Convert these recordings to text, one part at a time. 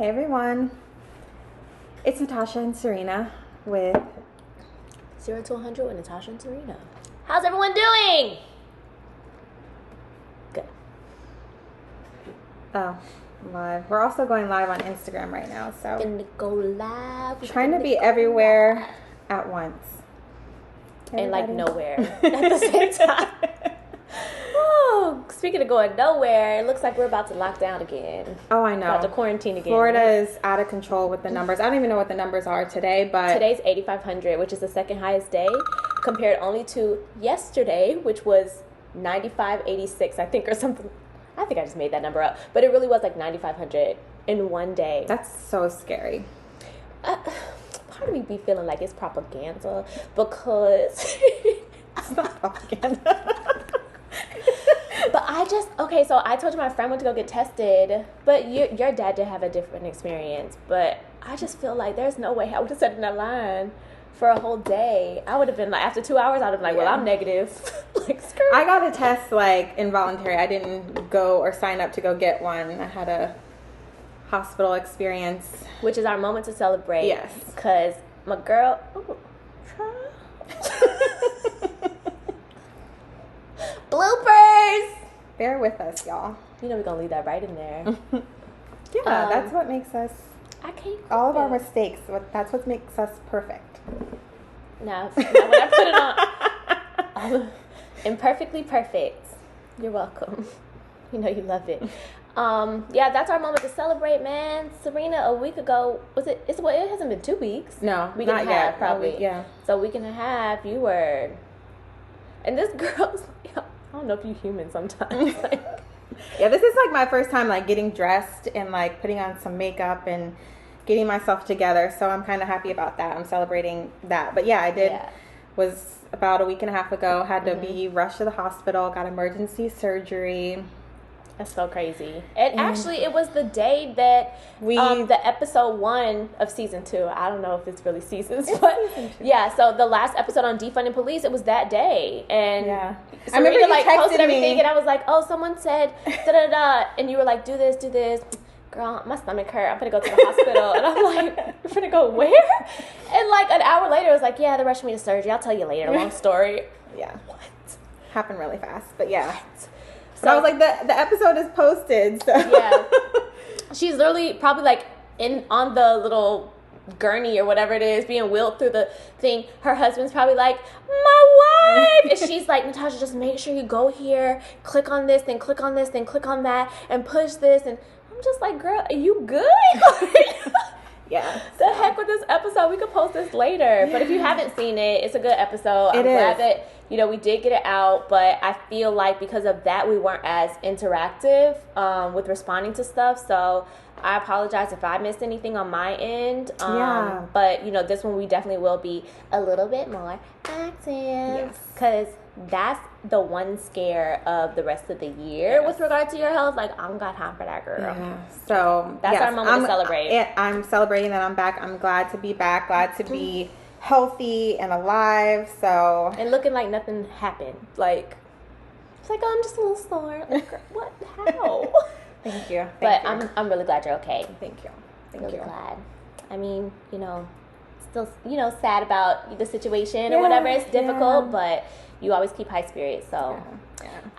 Hey everyone, it's Natasha and Serena with 0 to 100 with Natasha and Serena. How's everyone doing? Good. live. We're also going live on Instagram right now, so Gonna go live. Trying to be everywhere at once. And like nowhere at the same time. Oh, speaking of going nowhere, it looks like we're about to lock down again. Oh, I know. About to quarantine again. Florida is out of control with the numbers. I don't even know what the numbers are today, but today's 8,500, which is the second highest day, compared only to yesterday, which was 9,586, I think, or something. I think I just made that number up, but it really was like 9,500 in one day. That's so scary. Part of me be feeling like it's propaganda because it's not propaganda. But so I told you my friend went to go get tested, but your dad did have a different experience. But I just feel like there's no way I would have sat in that line for a whole day. I would have been like, after 2 hours, I would have been like, well, I'm negative. Like, screw. I got a test like involuntary. I didn't go or sign up to go get one. I had a hospital experience. Which is our moment to celebrate. Yes. Because my girl... Bloopers! Bear with us, y'all. You know we're going to leave that right in there. Yeah, that's what makes us... I can't... All of our mistakes, that's what makes us perfect. Now when I put it on... imperfectly perfect. You're welcome. You know you love it. Yeah, that's our moment to celebrate, man. Serena, a week ago, it hasn't been 2 weeks. No, week and a half, probably. Yeah. So a week and a half, you were... And this girl's... I don't know if you're human sometimes. Yeah, this is like my first time like getting dressed and like putting on some makeup and getting myself together. So I'm kind of happy about that. I'm celebrating that. But yeah, I did. Yeah. Was about a week and a half ago. Had to be rushed to the hospital. Got emergency surgery. That's so crazy. And actually, it was the day that the episode 1 of season 2. I don't know if it's really seasons, but yeah. So the last episode on defunding police, it was that day, and yeah. I remember you like posted everything, and I was like, oh, someone said da da da, and you were like, do this. Girl, my stomach hurt. I'm gonna go to the hospital, and I'm like, you're gonna go where? And like an hour later, it was like, yeah, they're rushing me to surgery. I'll tell you later. Long story. Yeah. What? Happened really fast, but yeah. What? So I was like, the episode is posted. So. Yeah, she's literally probably like on the little gurney or whatever it is, being wheeled through the thing. Her husband's probably like, my wife, and she's like, Natasha, just make sure you go here, click on this, then click on this, then click on that, and push this. And I'm just like, girl, are you good? Yeah. The heck with this episode. We could post this later. But if you haven't seen it, it's a good episode. I'm glad that, we did get it out. But I feel like because of that, we weren't as interactive with responding to stuff. So I apologize if I missed anything on my end. Yeah. But, this one we definitely will be a little bit more active. Yes. Because that's the one scare of the rest of the year with regard to your health. Like, I don't got time for that, girl. Yeah. So that's our moment to celebrate. I'm celebrating that I'm back. I'm glad to be back. Glad to be healthy and alive. So and looking like nothing happened. Like, it's like, oh, I'm just a little sore. Like, what? How? Thank you. But I'm really glad you're okay. Thank you. Really glad. I mean, still, sad about the situation or whatever. It's difficult, but you always keep high spirits. So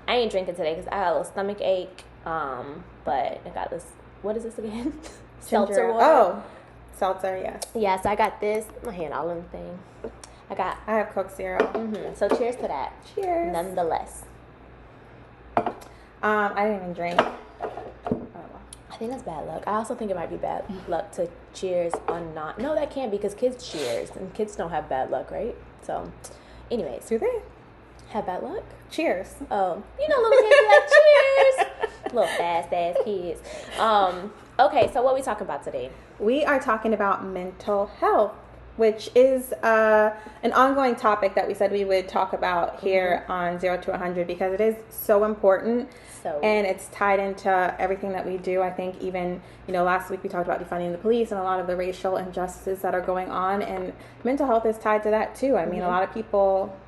I ain't drinking today because I got a little stomach ache. But I got this. What is this again? Seltzer water. Oh, seltzer. Yes. Yeah. So I got this. My hand all in the thing. I have Coke Zero. Mm-hmm. So cheers to that. Cheers. Nonetheless. I didn't even drink. I think that's bad luck. I also think it might be bad luck to cheers on not. No, that can't because kids cheers and kids don't have bad luck, right? So, anyways, do they have bad luck? Cheers. Oh, little kids like cheers. Little fast ass kids. Okay, so what are we talking about today? We are talking about mental health, which is an ongoing topic that we said we would talk about here on 0 to 100 because it is so important. And it's tied into everything that we do. I think even, last week we talked about defunding the police and a lot of the racial injustices that are going on. And mental health is tied to that too. I mean, a lot of people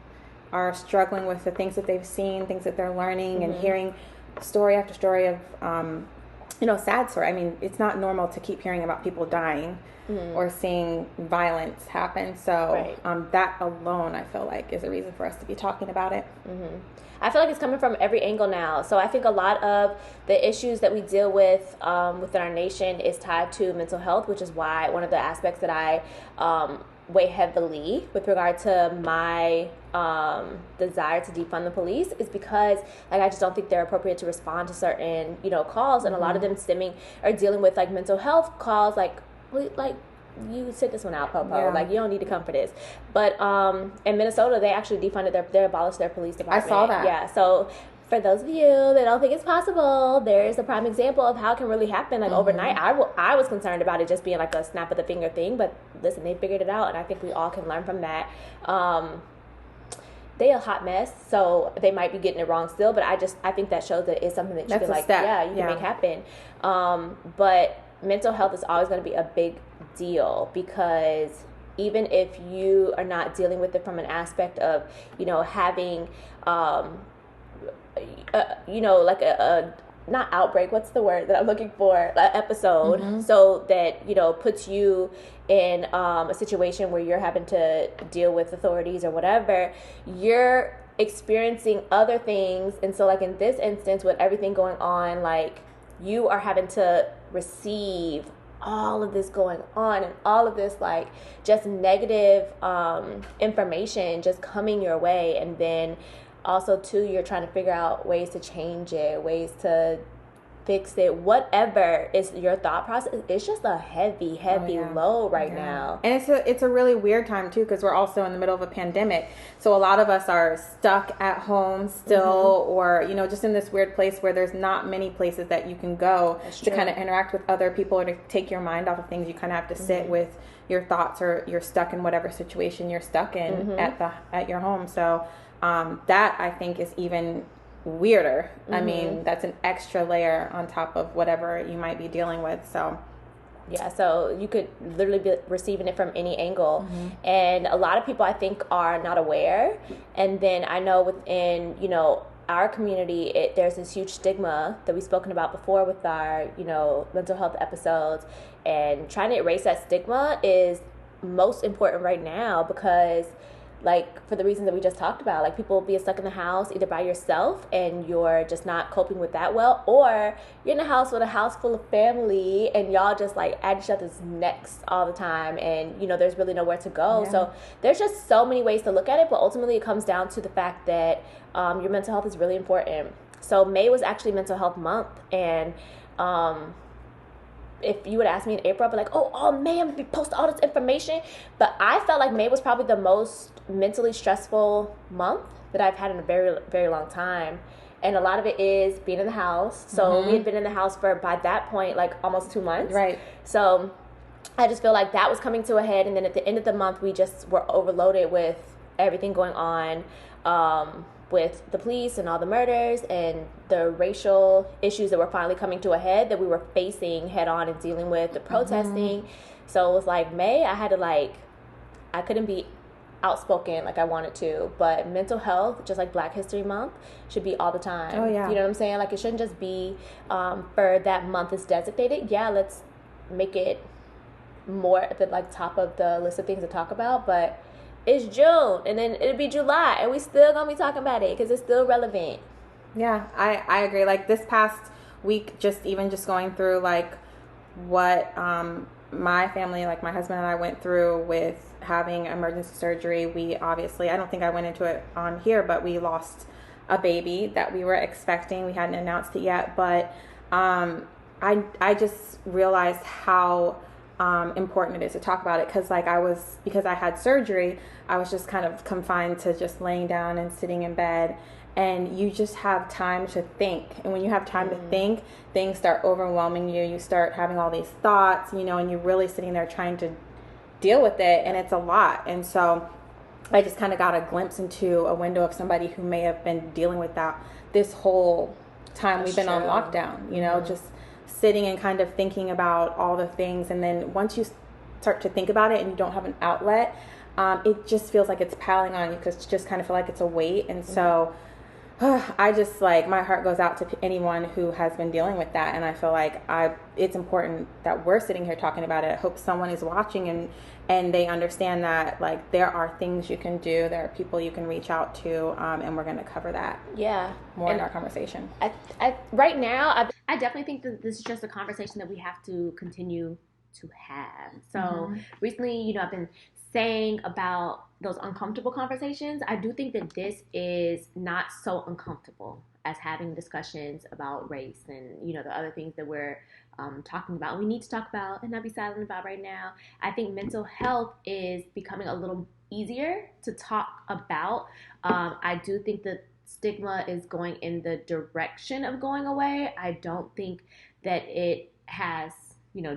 are struggling with the things that they've seen, things that they're learning and hearing story after story of sad story. I mean, it's not normal to keep hearing about people dying or seeing violence happen. So that alone, I feel like, is a reason for us to be talking about it. I feel like it's coming from every angle now. So I think a lot of the issues that we deal with within our nation is tied to mental health, which is why one of the aspects that I weigh heavily with regard to my desire to defund the police is because like I just don't think they're appropriate to respond to certain calls, and a lot of them dealing with like mental health calls, like you sit this one out, Popo. Like, you don't need to come for this. But in Minnesota, they actually defunded they abolished their police department. I saw that. Yeah, so for those of you that don't think it's possible, there's a prime example of how it can really happen. Like, overnight, I was concerned about it just being like a snap of the finger thing. But listen, they figured it out, and I think we all can learn from that. They a hot mess, so they might be getting it wrong still. But I think that shows that it's something that you can you can make happen. But mental health is always going to be a big deal, because even if you are not dealing with it from an aspect of having like a not outbreak, what's the word that I'm looking for, an episode, so that puts you in a situation where you're having to deal with authorities or whatever, you're experiencing other things. And so like in this instance, with everything going on, like you are having to receive all of this going on, and all of this like just negative information just coming your way. And then also too, you're trying to figure out ways to change it, ways to fix it, whatever is your thought process. It's just a heavy load right now. And it's a really weird time too, because we're also in the middle of a pandemic, so a lot of us are stuck at home still, or just in this weird place where there's not many places that you can go to kind of interact with other people or to take your mind off of things. You kind of have to sit with your thoughts, or you're stuck in whatever situation you're stuck in at your home. So that I think is even weirder. I mean, that's an extra layer on top of whatever you might be dealing with. So you could literally be receiving it from any angle. And a lot of people, I think, are not aware. And then I know within our community, there's this huge stigma that we've spoken about before with our mental health episodes, and trying to erase that stigma is most important right now, because like for the reasons that we just talked about, like people being stuck in the house either by yourself and you're just not coping with that well, or you're in a house with a house full of family and y'all just like at each other's necks all the time, and there's really nowhere to go. So there's just so many ways to look at it, but ultimately it comes down to the fact that your mental health is really important. So May was actually Mental Health Month, and if you would ask me in April, I'd be like, oh May, I'm going to be posting all this information. But I felt like May was probably the most mentally stressful month that I've had in a very, very long time. And a lot of it is being in the house. So we had been in the house for, by that point, like almost 2 months. Right. So I just feel like that was coming to a head. And then at the end of the month, we just were overloaded with everything going on, with the police and all the murders and the racial issues that were finally coming to a head that we were facing head on and dealing with, the protesting. So it was like May, I had to I couldn't be outspoken like I wanted to, but mental health, just like Black History Month, should be all the time. Oh yeah. You know what I'm saying? Like it shouldn't just be for that month is designated. Yeah, let's make it more at the top of the list of things to talk about, but it's June, and then it'll be July, and we still gonna be talking about it because it's still relevant. Yeah, I agree. Like this past week, just going through like what my family, like my husband and I went through with having emergency surgery. We obviously, I don't think I went into it on here, but we lost a baby that we were expecting. We hadn't announced it yet, but I just realized how important it is to talk about it, because because I had surgery, I was just kind of confined to just laying down and sitting in bed, and you just have time to think. And when you have time to think, things start overwhelming you. You start having all these thoughts, and you're really sitting there trying to deal with it, and it's a lot. And so I just kind of got a glimpse into a window of somebody who may have been dealing with that this whole time we've been on lockdown, just sitting and kind of thinking about all the things. And then once you start to think about it and you don't have an outlet, it just feels like it's piling on you, because you just kind of feel like it's a weight. And so I just like my heart goes out to anyone who has been dealing with that, and I feel like it's important that we're sitting here talking about it. I hope someone is watching and they understand that like there are things you can do, there are people you can reach out to, and we're going to cover that more in our conversation. Right now, I definitely think that this is just a conversation that we have to continue to have. So recently, I've been saying about those uncomfortable conversations. I do think that this is not so uncomfortable as having discussions about race and the other things that we're talking about. We need to talk about and not be silent about right now. I think mental health is becoming a little easier to talk about. I do think that stigma is going in the direction of going away. I don't think that it has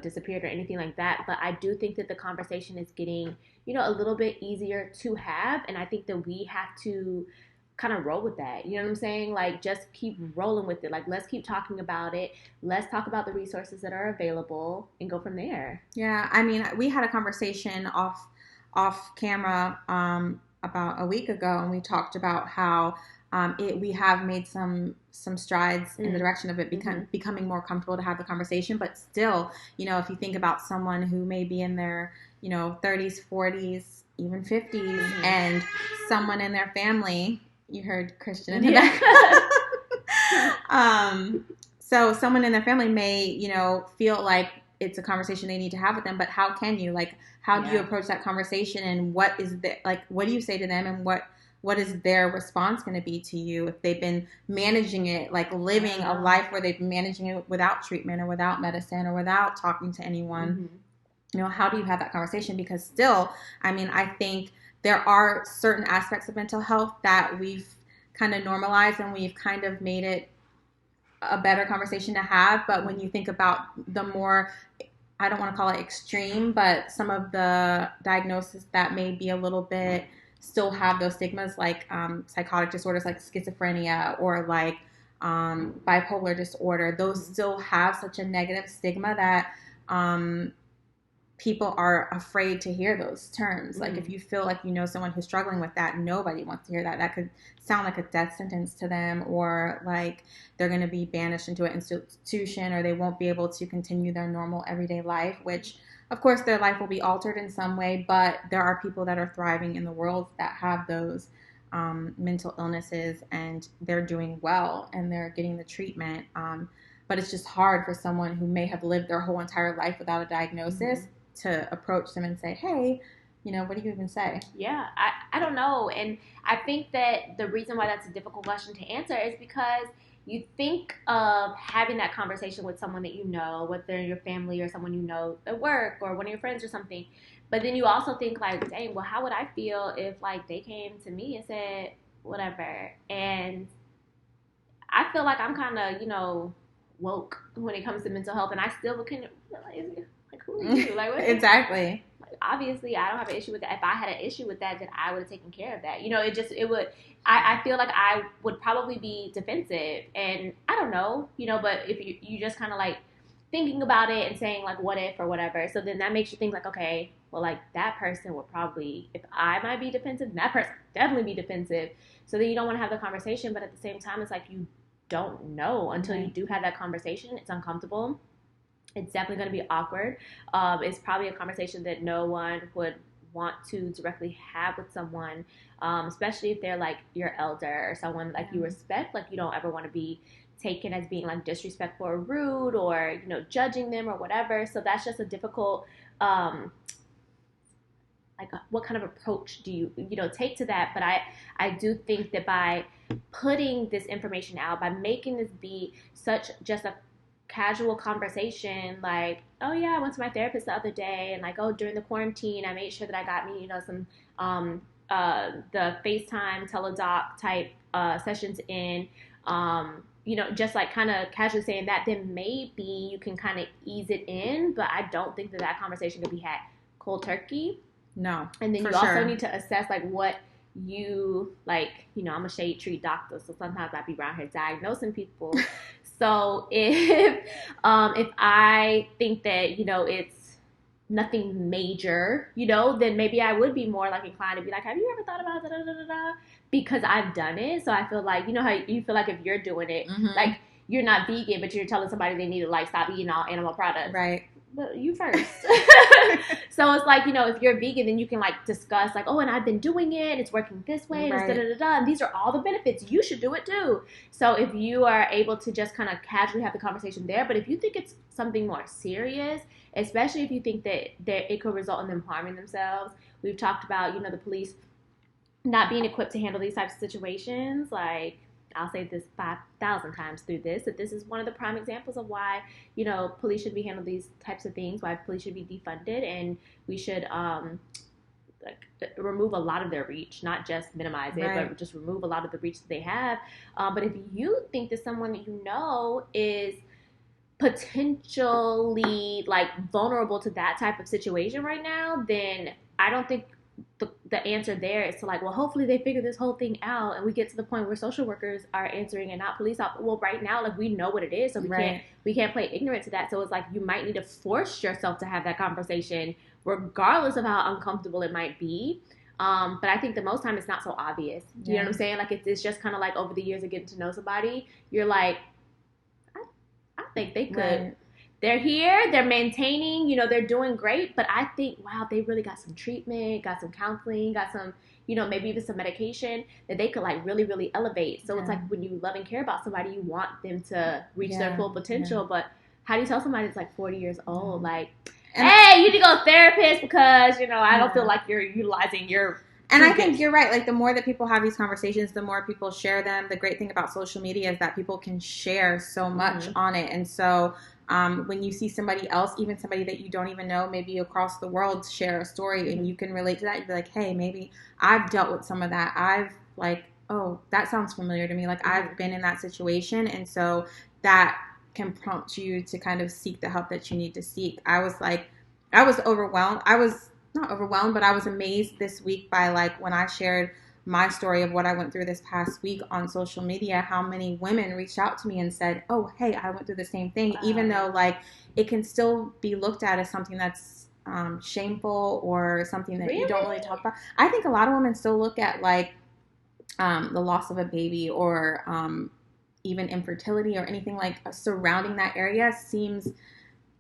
disappeared or anything like that, but I do think that the conversation is getting a little bit easier to have, and I think that we have to kind of roll with that. You know what I'm saying? Like, just keep rolling with it. Like, let's keep talking about it. Let's talk about the resources that are available and go from there. Yeah, I mean, we had a conversation off camera about a week ago, and we talked about how we have made some strides in the direction of it becoming more comfortable to have the conversation. But still, if you think about someone who may be in their 30s, 40s, even 50s, and someone in their family, you heard Christian in the back. So someone in their family may, feel like it's a conversation they need to have with them, but how can you, how do you approach that conversation, and what do you say to them, and what is their response going to be to you if they've been managing it, like living a life where they've been managing it without treatment or without medicine or without talking to anyone? How do you have that conversation? Because still, I mean, I think there are certain aspects of mental health that we've kind of normalized and we've kind of made it a better conversation to have. But when you think about the more, I don't want to call it extreme, but some of the diagnoses that may be a little bit still have those stigmas, like psychotic disorders like schizophrenia or like bipolar disorder, those still have such a negative stigma that people are afraid to hear those terms. Like, if you feel like someone who's struggling with that, nobody wants to hear that. That could sound like a death sentence to them, or like they're going to be banished into an institution, or they won't be able to continue their normal everyday life, which of course their life will be altered in some way, but there are people that are thriving in the world that have those mental illnesses, and they're doing well and they're getting the treatment. But it's just hard for someone who may have lived their whole entire life without a diagnosis to approach them and say, hey, what do you even say? Yeah, I don't know. And I think that the reason why that's a difficult question to answer is because you think of having that conversation with someone that whether your family or someone at work or one of your friends or something. But then you also think like, dang, well, how would I feel if like they came to me and said whatever? And I feel like I'm kind of, woke when it comes to mental health, and I still couldn't realize, like, who are you? Like, what? Exactly. Like, obviously, I don't have an issue with that. If I had an issue with that, then I would have taken care of that. It would. I feel like I would probably be defensive, and I don't know, But if you just kind of like thinking about it and saying like, what if or whatever, so then that makes you think like, okay, well, like that person would probably, if I might be defensive, that person would definitely be defensive. So then you don't want to have the conversation, but at the same time, it's like you don't know until you do have that conversation. It's uncomfortable. It's definitely going to be awkward. It's probably a conversation that no one would want to directly have with someone, especially if they're like your elder or someone like you respect. Like, you don't ever want to be taken as being like disrespectful or rude or judging them or whatever. So that's just a difficult what kind of approach do you take to that? But I do think that by putting this information out, by making this be such just a casual conversation, like, oh yeah, I went to my therapist the other day, and like, oh, during the quarantine I made sure that I got me some the FaceTime teledoc type sessions in, just like kind of casually saying that, then maybe you can kind of ease it in. But I don't think that conversation could be had cold turkey. No. And then you also need to assess like what you like. I'm a shade tree doctor, so sometimes I be around here diagnosing people. So if I think that it's nothing major, you know, then maybe I would be more like inclined to be like, have you ever thought about da da da da da? Because I've done it. So I feel like, you know how you feel like if you're doing it, like you're not vegan, but you're telling somebody they need to like stop eating all animal products. Right. But you first. So it's like, you know, if you're vegan, then you can like discuss like, oh, and I've been doing it, and it's working this way, and it's da da da da, and these are all the benefits. You should do it too. So if you are able to just kind of casually have the conversation there, but if you think it's something more serious, especially if you think that it could result in them harming themselves. We've talked about, you know, the police not being equipped to handle these types of situations. Like, I'll say this 5,000 times through this, that this is one of the prime examples of why, you know, police should be handling these types of things, why police should be defunded, and we should remove a lot of their reach, not just minimize it, but just remove a lot of the reach that they have. But if you think that someone that you know is potentially like vulnerable to that type of situation right now, then I don't think the answer there is to like, well, hopefully they figure this whole thing out and we get to the point where social workers are answering and not police officers. Well, right now, like we know what it is, so we can't play ignorant to that. So it's like you might need to force yourself to have that conversation, regardless of how uncomfortable it might be. But I think the most time it's not so obvious. You know what I'm saying? Like it's just kind of like over the years of getting to know somebody, you're like, I think they could. Right. They're here, they're maintaining, you know, they're doing great, but I think, wow, they really got some treatment, got some counseling, got some, you know, maybe even some medication that they could like really, really elevate. So it's like when you love and care about somebody, you want them to reach their full potential. But how do you tell somebody that's like 40 years old, like, hey, you need to go to a therapist because, you know, I don't feel like you're utilizing your... And I think you're right. Like, the more that people have these conversations, the more people share them. The great thing about social media is that people can share so much on it. And so when you see somebody else, even somebody that you don't even know, maybe across the world, share a story and you can relate to that, you'd be like, hey, maybe I've dealt with some of that. I've like, oh, that sounds familiar to me. Like, I've been in that situation. And so that can prompt you to kind of seek the help that you need to seek. I was overwhelmed. I was not overwhelmed, but I was amazed this week by like when I shared my story of what I went through this past week on social media, how many women reached out to me and said, oh, hey, I went through the same thing, even though like it can still be looked at as something that's shameful or something that you don't really talk about. I think a lot of women still look at like the loss of a baby or even infertility or anything like surrounding that area seems...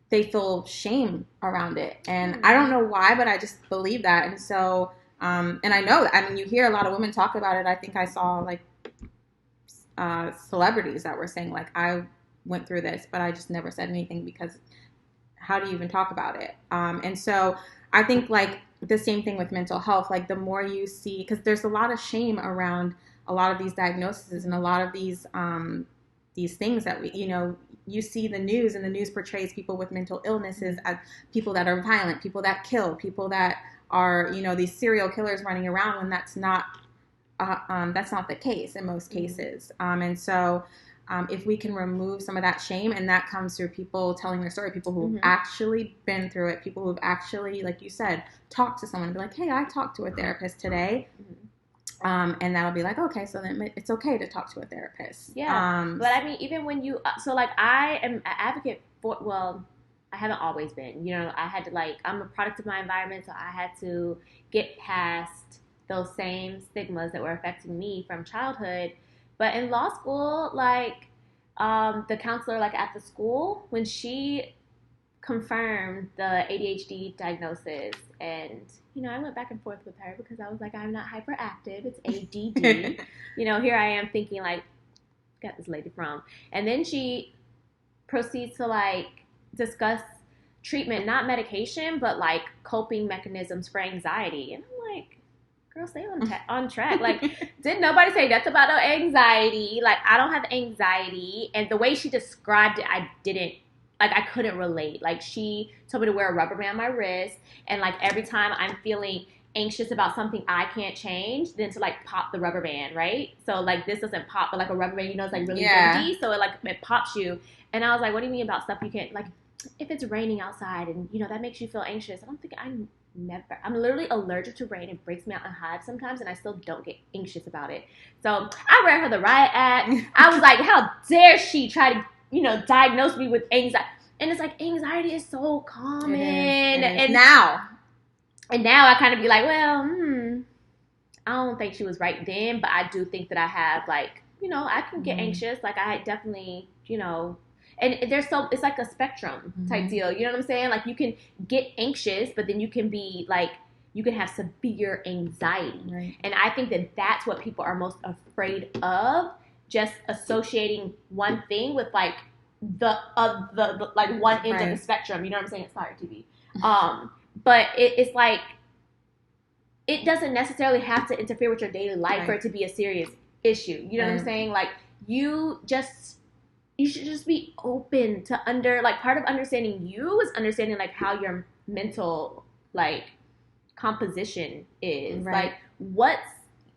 they feel shame around it. And I don't know why, but I just believe that. And so, and I know, I mean, you hear a lot of women talk about it. I think I saw like celebrities that were saying like, I went through this, but I just never said anything because how do you even talk about it? And so I think like the same thing with mental health, like the more you see, because there's a lot of shame around a lot of these diagnoses and a lot of these things that we, you know, you see the news and the news portrays people with mental illnesses as people that are violent, people that kill, people that are, you know, these serial killers running around when that's not the case in most cases. And so if we can remove some of that shame, and that comes through people telling their story, people who've actually been through it, people who've actually, like you said, talked to someone and be like, hey, I talked to a therapist today. And that'll be like, okay, so then it's okay to talk to a therapist. Yeah. But I mean, even when you, so like I am an advocate for, well, I haven't always been, you know, I had to like, I'm a product of my environment. So I had to get past those same stigmas that were affecting me from childhood. But in law school, like the counselor like at the school, when she confirmed the ADHD diagnosis, and you know, I went back and forth with her because I was like, I'm not hyperactive, it's ADD. You know, here I am thinking like, got this lady from, and then she proceeds to like discuss treatment, not medication, but like coping mechanisms for anxiety, and I'm like, girl, stay on track. Like, didn't nobody say that's about no anxiety? Like, I don't have anxiety, and the way she described it, I couldn't relate. Like, she told me to wear a rubber band on my wrist, and like every time I'm feeling anxious about something I can't change, then to like pop the rubber band, right? So like this doesn't pop, but like a rubber band, you know, it's like really bendy, so it pops you. And I was like, what do you mean about stuff you can't, like if it's raining outside and you know that makes you feel anxious? I don't think I'm literally allergic to rain. It breaks me out in hives sometimes, and I still don't get anxious about it. So I read her the riot act. I was like, how dare she try to, you know, diagnose me with anxiety? And it's like, anxiety is so common. It now I kind of be like, well, I don't think she was right then, but I do think that I have, like, you know, I can get anxious. Like, I definitely, you know, and it's like a spectrum type deal. You know what I'm saying? Like, you can get anxious, but then you can be like, you can have severe anxiety. Right. And I think that that's what people are most afraid of, just associating one thing with like the like one end of the spectrum. You know what I'm saying? It's Fire TV. But it's like, it doesn't necessarily have to interfere with your daily life for it to be a serious issue. You know what I'm saying? Like, you should just be open to part of understanding you is understanding like how your mental like composition is. Like, what's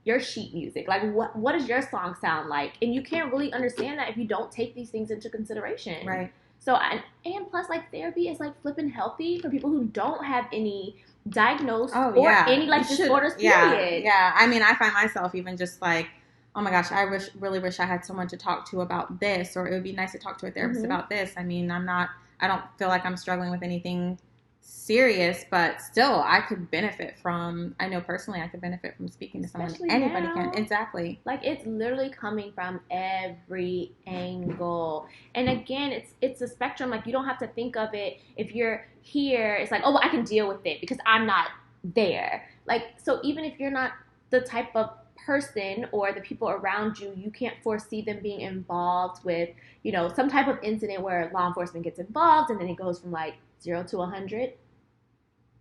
your sheet music? Like, what does your song sound like? And you can't really understand that if you don't take these things into consideration. Right. So, and plus, like, therapy is like flipping healthy for people who don't have any diagnosed or any like disorders. Period. Yeah. I mean, I find myself even just like, oh my gosh, I really wish I had someone to talk to about this, or it would be nice to talk to a therapist about this. I mean, I don't feel like I'm struggling with anything serious, but still I could benefit from, I know personally I could benefit from speaking to someone. Especially anybody now. Can. Exactly. Like, it's literally coming from every angle. And again, it's a spectrum. Like, you don't have to think of it, if you're here, it's like, oh, well, I can deal with it because I'm not there. Like, so even if you're not the type of person or the people around you, you can't foresee them being involved with, you know, some type of incident where law enforcement gets involved and then it goes from like 0 to 100.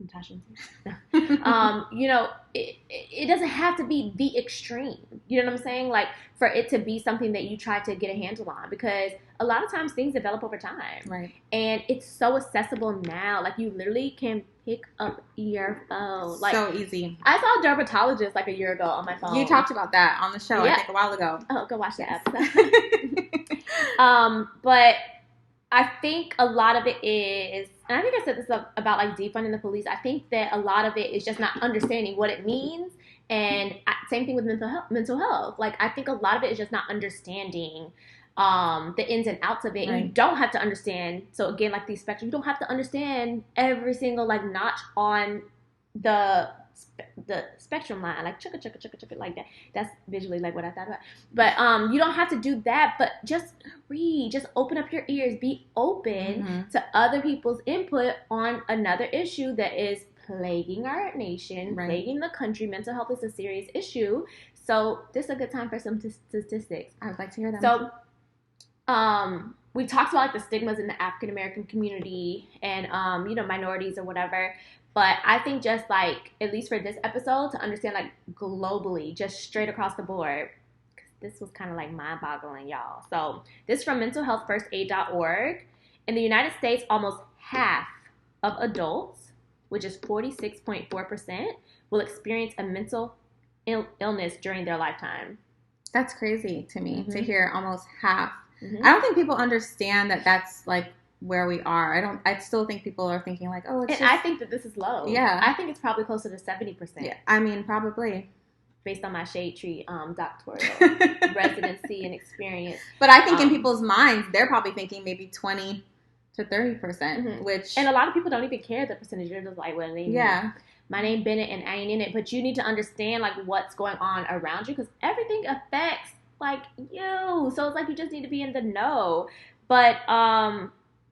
Natasha and Serena. You know, it doesn't have to be the extreme. You know what I'm saying? Like, for it to be something that you try to get a handle on, because a lot of times things develop over time. Right. And it's so accessible now. Like, you literally can pick up your phone. Like, so easy. I saw a dermatologist like a year ago on my phone. You talked about that on the show, I think, a while ago. Oh, go watch that episode. But I think a lot of it is, and I think I said this about like defunding the police. I think that a lot of it is just not understanding what it means, and same thing with mental health. Like, I think a lot of it is just not understanding the ins and outs of it. And you don't have to understand. So again, like these spectrum, you don't have to understand every single like notch on the spectrum line, like chugga chugga chugga chugga, like that. That's visually like what I thought about. But you don't have to do that, but just read, just open up your ears, be open to other people's input on another issue that is plaguing our nation, plaguing the country. Mental health is a serious issue. So this is a good time for some statistics. I would like to hear them. So we talked about like the stigmas in the African American community and you know, minorities or whatever. But I think just like, at least for this episode, to understand like globally, just straight across the board, because this was kind of like mind-boggling, y'all. So this is from mentalhealthfirstaid.org. In the United States, almost half of adults, which is 46.4%, will experience a mental illness during their lifetime. That's crazy to me to hear almost half. I don't think people understand that that's like where we are. I still think people are thinking like, oh, it's I think that this is low. Yeah. I think it's probably closer to 70%. Yeah. I mean, probably. Based on my Shade Tree doctoral residency and experience. But I think in people's minds, they're probably thinking maybe 20 to 30%, which... And a lot of people don't even care the percentage. They're just like, well, my name Bennett and I ain't in it. But you need to understand like what's going on around you, because everything affects like you. So it's like you just need to be in the know. But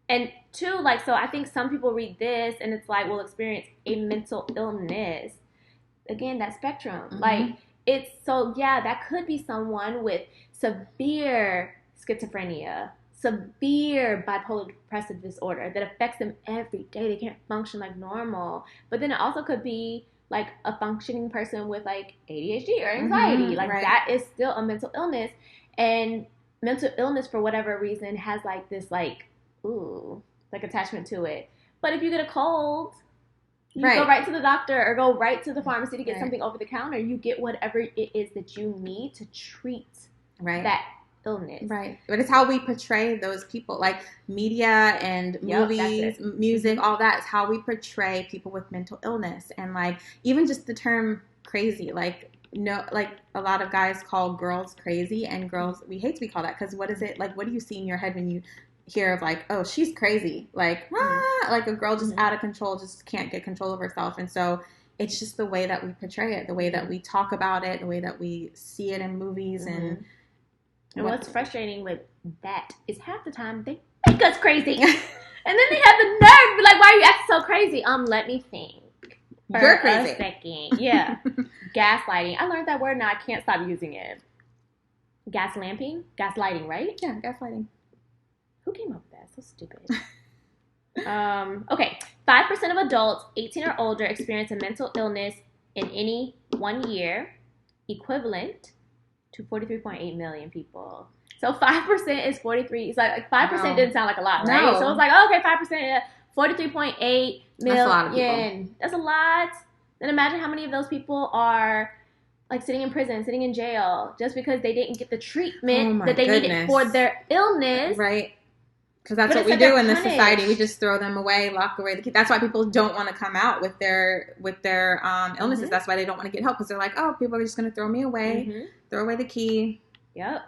and two, like, so I think some people read this and it's like, we'll experience a mental illness. Again, that spectrum. Like, it's so, yeah, that could be someone with severe schizophrenia, severe bipolar depressive disorder that affects them every day. They can't function like normal. But then it also could be like a functioning person with like ADHD or anxiety. That is still a mental illness. And mental illness, for whatever reason, has like this like, like attachment to it. But if you get a cold, you go right to the doctor or go right to the pharmacy to get something over the counter. You get whatever it is that you need to treat that illness. Right. But it's how we portray those people. Like media and movies, music, all that is how we portray people with mental illness. And like even just the term crazy, like like a lot of guys call girls crazy, and girls, we hate to be called that, because what is it? Like, what do you see in your head when you hear of like, oh, she's crazy. Like, like a girl just out of control, just can't get control of herself. And so it's just the way that we portray it, the way that we talk about it, the way that we see it in movies. And what's frustrating with that is half the time they make us crazy. And then they have the nerve to be like, why are you acting so crazy? Let me think. You're crazy. A second. Yeah. Gaslighting. I learned that word now. I can't stop using it. Gaslighting, right? Yeah, gaslighting. Who came up with that? So stupid. Okay. 5% of adults 18 or older experience a mental illness in any 1 year, equivalent to 43.8 million people. So 5% is 43. It's like 5% didn't sound like a lot, right? So it's like, okay, 5%, 43.8 million. That's a lot of people. That's a lot. Then imagine how many of those people are like sitting in prison, sitting in jail, just because they didn't get the treatment that they needed for their illness. Right. Because that's what we do in this society. We just throw them away, lock away the key. That's why people don't want to come out with their illnesses. That's why they don't want to get help, because they're like, oh, people are just going to throw me away, throw away the key. Yep.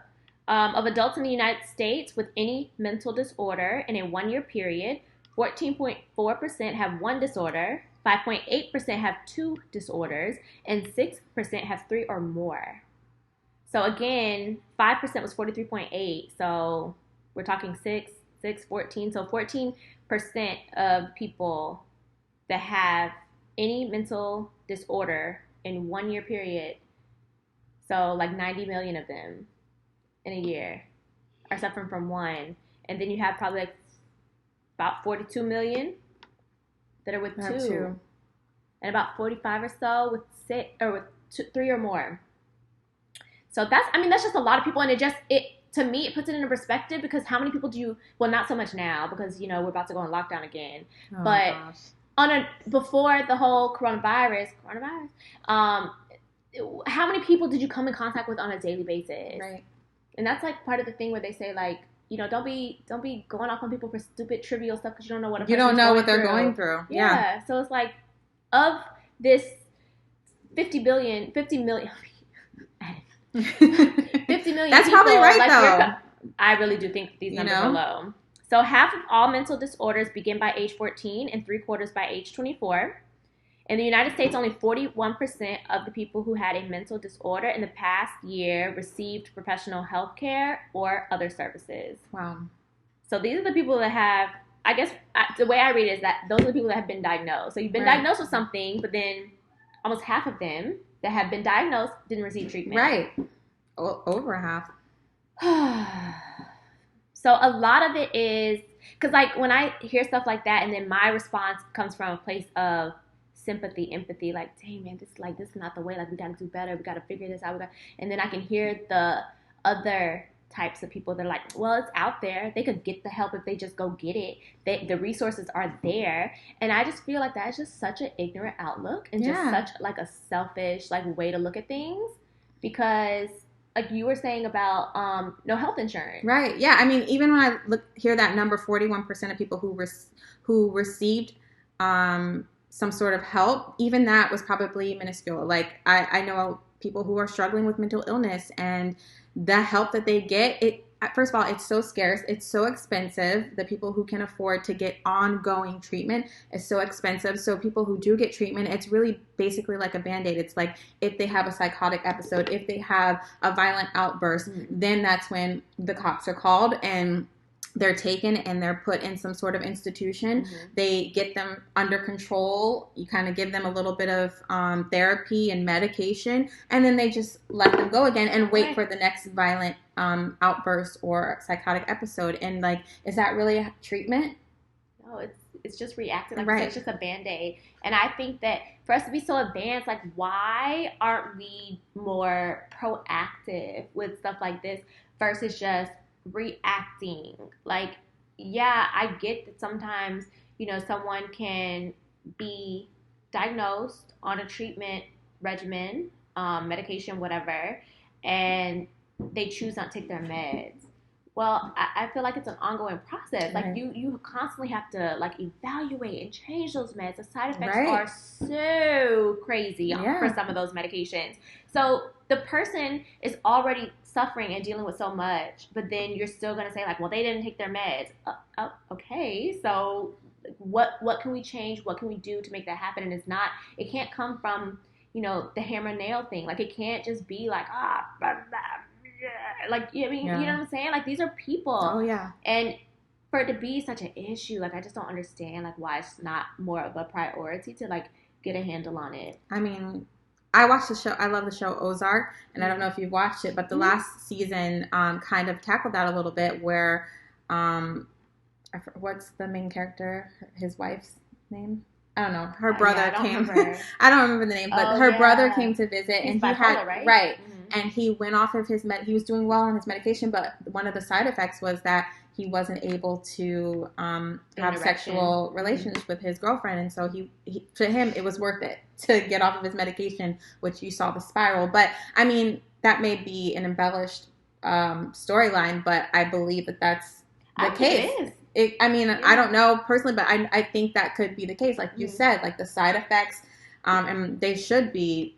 Of adults in the United States with any mental disorder in a 1 year period, 14.4% have one disorder, 5.8% have two disorders, and 6% have three or more. So again, 5% was 43.8. So we're talking 6, 14. So 14% of people that have any mental disorder in 1 year period, so like 90 million of them in a year, are suffering from one. And then you have probably like about 42 million that are with two. And about 45 or so with three or more. So that's just a lot of people. And to me, it puts it into perspective, because how many people well, not so much now, because, we're about to go on lockdown again. Oh, but before the whole coronavirus, how many people did you come in contact with on a daily basis? Right. And that's like part of the thing where they say, like, don't be going off on people for stupid, trivial stuff, because you don't know what you don't know what they're going through. Yeah. So it's like, of this 50 million 50 million That's people, probably right, though. I really do think these numbers are low. So half of all mental disorders begin by age 14 and 3/4 by age 24. In the United States, only 41% of the people who had a mental disorder in the past year received professional health care or other services. Wow. So these are the people that have, I guess, the way I read it is that those are the people that have been diagnosed. So you've been diagnosed with something, but then almost half of them that have been diagnosed didn't receive treatment. Right. Over half. So a lot of it is, because like when I hear stuff like that, and then my response comes from a place of sympathy, empathy, like, dang, man, this is not the way, like, we gotta do better, we gotta figure this out, and then I can hear the other types of people that are like, well, it's out there, they could get the help if they just go get it, the resources are there. And I just feel like that's just such an ignorant outlook, and just such like a selfish like way to look at things, because like you were saying about no health insurance. Right. Yeah. I mean, even when I hear that number, 41% of people who received some sort of help, even that was probably minuscule. Like I know people who are struggling with mental illness, and the help that they get, first of all, it's so scarce, it's so expensive. The people who can afford to get ongoing treatment is so expensive. So people who do get treatment, it's really basically like a Band-Aid. It's like if they have a psychotic episode, if they have a violent outburst, then that's when the cops are called and they're taken and they're put in some sort of institution. They get them under control. You kind of give them a little bit of therapy and medication, and then they just let them go again and wait for the next violent outburst or psychotic episode. And like, is that really a treatment? No, it's just reactive. Like it's just a Band-Aid. And I think that for us to be so advanced, like, why aren't we more proactive with stuff like this versus just reacting? Like, yeah, I get that sometimes, someone can be diagnosed on a treatment regimen, medication, whatever, and they choose not to take their meds. Well, I feel like it's an ongoing process. Like, you constantly have to, like, evaluate and change those meds. The side effects are so crazy for some of those medications. So the person is already suffering and dealing with so much, but then you're still gonna say like, well, they didn't take their meds. Okay, so what can we change? What can we do to make that happen? And it can't come from, the hammer nail thing. Like, it can't just be like, blah, blah, yeah. Like, I mean, you know what I'm saying? Like, these are people. Oh yeah. And for it to be such an issue, like, I just don't understand like why it's not more of a priority to like get a handle on it. I mean, I watched the show. I love the show Ozark, and I don't know if you've watched it, but the last season kind of tackled that a little bit. Where, what's the main character? His wife's name? I don't know. Her brother came. I don't remember the name, but her brother came to visit, and he had right, and he went off of his he was doing well on his medication, but one of the side effects was that he wasn't able to have sexual relations with his girlfriend. And so he, to him, it was worth it to get off of his medication, which you saw the spiral. But, I mean, that may be an embellished storyline, but I believe that that's the case. I don't know personally, but I think that could be the case. Like you said, like the side effects, and they should be.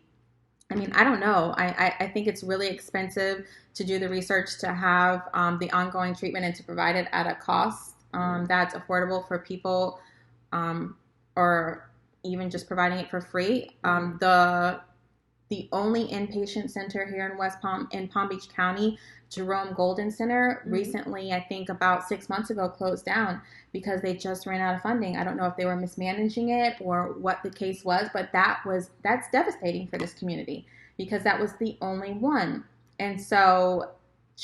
I mean, I don't know. I think it's really expensive to do the research, to have the ongoing treatment, and to provide it at a cost that's affordable for people, or even just providing it for free. The only inpatient center here in Palm Beach County, Jerome Golden Center, recently, I think about 6 months ago, closed down because they just ran out of funding. I don't know if they were mismanaging it or what the case was, but that's devastating for this community because that was the only one. And so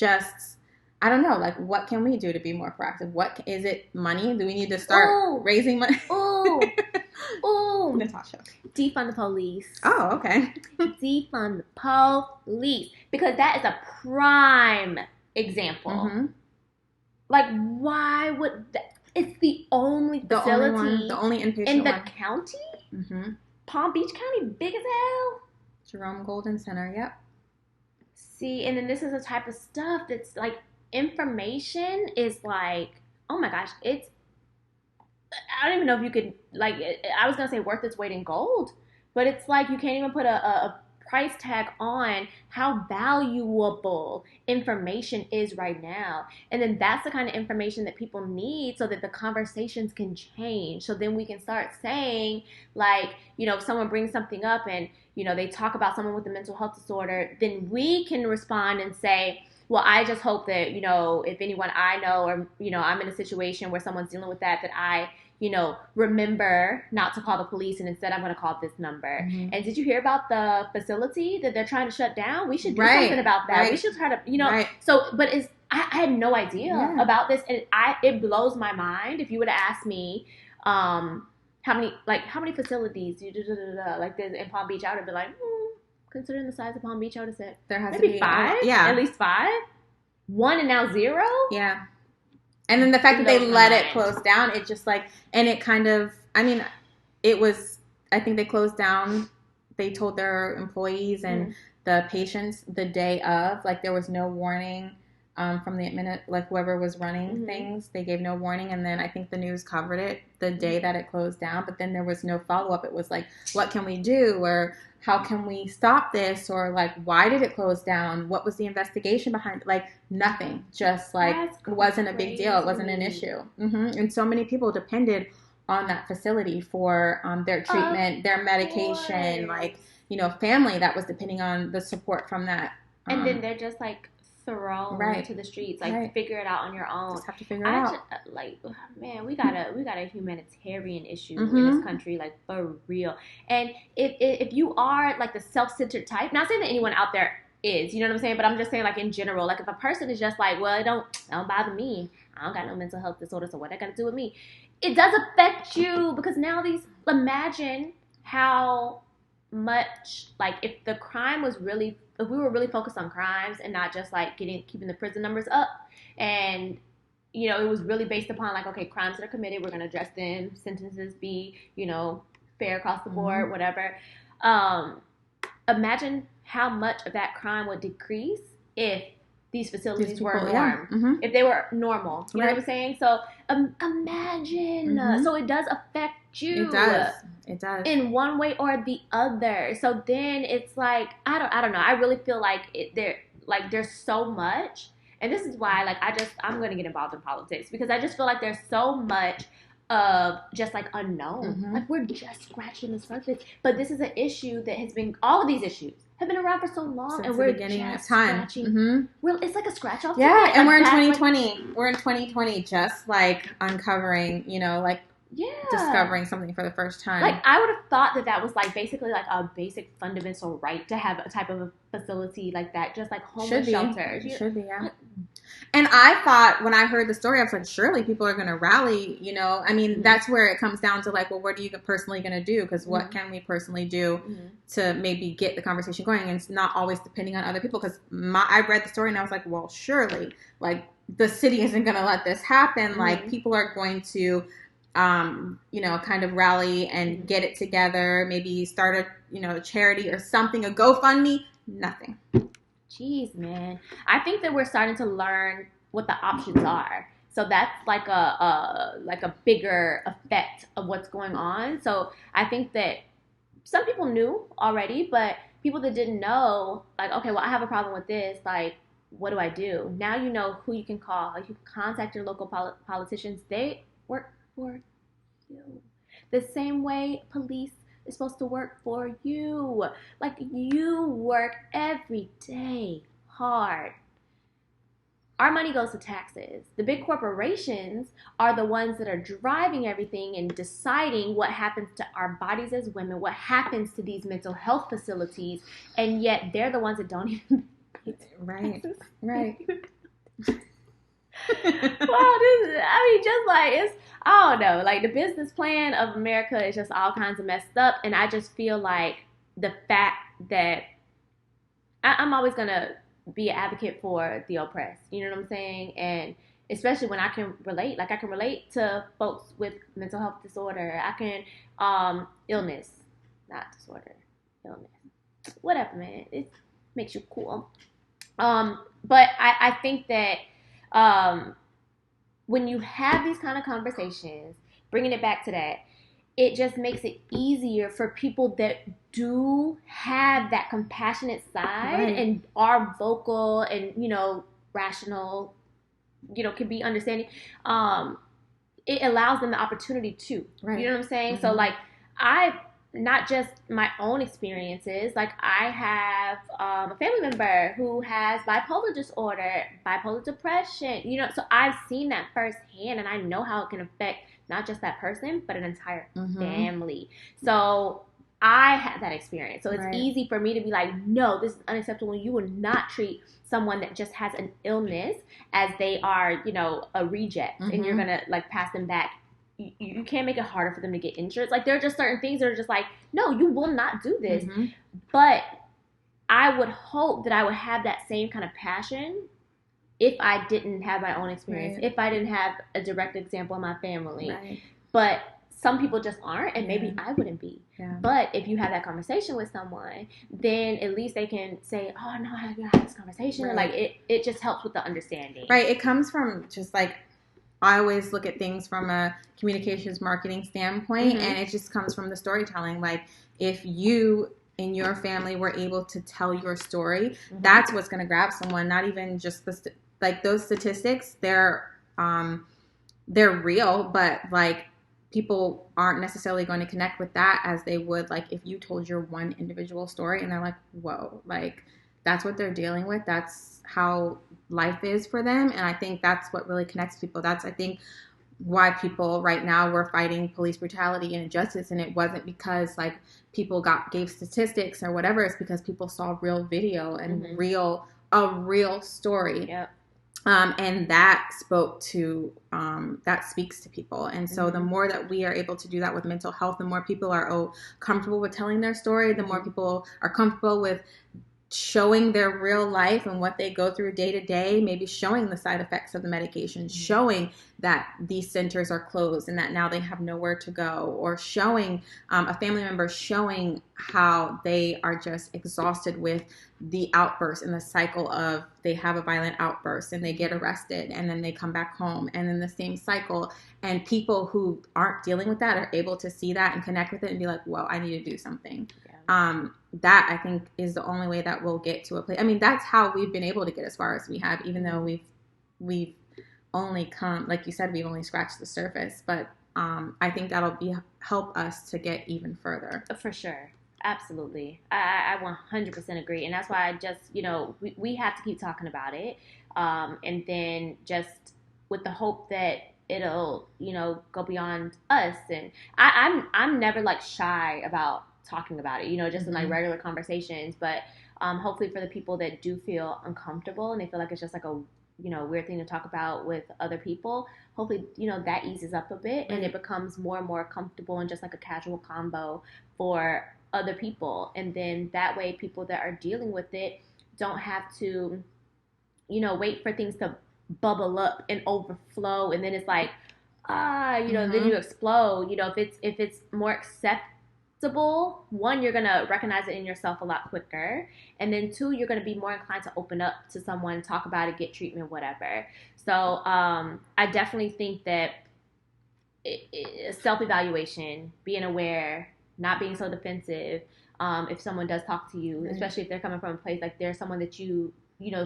I don't know, like, what can we do to be more proactive? What is it? Money? Do we need to start raising money? Oh, Natasha. Defund the police. Oh, okay. Defund the police. Because that is a prime example. Mm-hmm. Like, why would it's the only facility, the only inpatient in the one. county? Mm-hmm. Palm Beach County, big as hell. Jerome Golden Center, yep. See, and then this is the type of stuff that's like, information is like, oh my gosh, I don't even know if you could, like, I was going to say worth its weight in gold, but it's like you can't even put a price tag on how valuable information is right now. And then that's the kind of information that people need so that the conversations can change. So then we can start saying, like, if someone brings something up and, they talk about someone with a mental health disorder, then we can respond and say, well, I just hope that, if anyone I know or, I'm in a situation where someone's dealing with that I, remember not to call the police and instead I'm going to call this number. Mm-hmm. And did you hear about the facility that they're trying to shut down? We should do something about that. Right. We should try to, so, but I had no idea about this. And it blows my mind. If you would have asked me, how many facilities like this in Palm Beach, I would have been like, considering the size of Palm Beach, I would have said there has maybe to be 5. Yeah, at least 5. 1 and now 0. Yeah, and then the fact that they let it close down, it just like, and it kind of, I mean, it was. I think they closed down. They told their employees and the patients the day of, like there was no warning from the like whoever was running things. They gave no warning, and then I think the news covered it the day that it closed down. But then there was no follow up. It was like, what can we do, or how can we stop this, or like, why did it close down? What was the investigation behind it? Like nothing. Just like it wasn't a big deal. It wasn't an issue. And so many people depended on that facility for their treatment, their medication, like family that was depending on the support from that. And then they're just like thrown to the streets, like figure it out on your own. Just have to figure it out. Man, we got a humanitarian issue in this country, like for real. And if you are like the self-centered type, not saying that anyone out there is, you know what I'm saying, but I'm just saying like in general, like if a person is just like, well, it don't bother me, I don't got no mental health disorder, so what I got to do with me? It does affect you, because now imagine how much, like if the crime was really, if we were really focused on crimes and not just like keeping the prison numbers up, and it was really based upon like, okay, crimes that are committed, we're going to address them, sentences be fair across the board, whatever. Imagine how much of that crime would decrease if these facilities were norm, if they were normal. You know what I'm saying? So imagine. So it does affect you. It does. In one way or the other. So then it's like, I don't know. I really feel like like there's so much, and this is why like I'm gonna get involved in politics, because I just feel like there's so much of just like unknown. Like we're just scratching the surface. But this is an issue that has been, all of these issues have been around for so long, since and we're beginning just of time. scratching. It's like a scratch off. Yeah, and like, we're in 2020. We're in 2020, just like uncovering, like discovering something for the first time. Like I would have thought that was like basically like a basic fundamental right to have a type of a facility like that, just like homeless shelters. It should be, yeah. And I thought when I heard the story, I was like, surely people are going to rally, I mean, that's where it comes down to like, well, what are you personally going to do? Because what can we personally do to maybe get the conversation going? And it's not always depending on other people. Because I read the story and I was like, well, surely like the city isn't going to let this happen. Like people are going to, kind of rally and get it together, maybe start a charity or something, a GoFundMe, nothing. Jeez, man. I think that we're starting to learn what the options are. So that's like a bigger effect of what's going on. So I think that some people knew already, but people that didn't know, like, okay, well, I have a problem with this. Like, what do I do? Now you know who you can call. You can contact your local politicians. They work for you. The same way police is supposed to work for you. Like, you work every day hard. Our money goes to taxes. The big corporations are the ones that are driving everything and deciding what happens to our bodies as women, what happens to these mental health facilities, and yet they're the ones that don't even pay taxes. Right. Well, just like, it's, I don't know, like the business plan of America is just all kinds of messed up. And I just feel like the fact that I'm always going to be an advocate for the oppressed, you know what I'm saying? And especially when I can relate, like I can relate to folks with mental health disorder. I can, illness, not disorder, illness, whatever, man. It makes you cool. But I think that, when you have these kind of conversations, bringing it back to that, it just makes it easier for people that do have that compassionate side and are vocal and, rational, can be understanding. It allows them the opportunity to, you know what I'm saying? So like not just my own experiences. Like I have a family member who has bipolar disorder, bipolar depression, so I've seen that firsthand, and I know how it can affect not just that person, but an entire family. So I had that experience. So it's easy for me to be like, no, this is unacceptable. You will not treat someone that just has an illness as they are, a reject, and you're going to like pass them back. You can't make it harder for them to get insurance. Like, there are just certain things that are just like, no, you will not do this. But I would hope that I would have that same kind of passion if I didn't have my own experience, if I didn't have a direct example in my family. But some people just aren't, and maybe I wouldn't be. But if you have that conversation with someone, then at least they can say, oh, no, I have this conversation. Like, it just helps with the understanding. It comes from just like, I always look at things from a communications marketing standpoint, and it just comes from the storytelling. Like, if you in your family were able to tell your story, that's what's going to grab someone. Not even just those statistics. They're real, but like people aren't necessarily going to connect with that as they would like if you told your one individual story, and they're like, whoa, like that's what they're dealing with. That's how life is for them. And I think that's what really connects people. That's, I think, why people right now were fighting police brutality and injustice. And it wasn't because like people gave statistics or whatever. It's because people saw real video and a real story. And that speaks to people. And so the more that we are able to do that with mental health, the more people are comfortable with telling their story, the more people are comfortable with showing their real life and what they go through day to day, maybe showing the side effects of the medication, showing that these centers are closed and that now they have nowhere to go, or showing a family member showing how they are just exhausted with the outburst and the cycle of they have a violent outburst and they get arrested and then they come back home and then the same cycle. And people who aren't dealing with that are able to see that and connect with it and be like, well, I need to do something. that I think is the only way that we'll get to a place. I mean, that's how we've been able to get as far as we have, even though we've only come, like you said, we've only scratched the surface. But I think that'll help us to get even further. For sure. Absolutely. I 100% agree. And that's why I just, we have to keep talking about it. And then just with the hope that it'll, go beyond us. And I'm never like shy about talking about it, just in like regular conversations. But hopefully for the people that do feel uncomfortable and they feel like it's just like a, weird thing to talk about with other people, hopefully, that eases up a bit and it becomes more and more comfortable and just like a casual combo for other people. And then that way people that are dealing with it don't have to, wait for things to bubble up and overflow. And then it's like, then you explode. If it's more acceptable, one, you're going to recognize it in yourself a lot quicker. And then two, you're going to be more inclined to open up to someone, talk about it, get treatment, whatever. So I definitely think that self-evaluation, being aware, not being so defensive, if someone does talk to you, especially if they're coming from a place like they're someone that you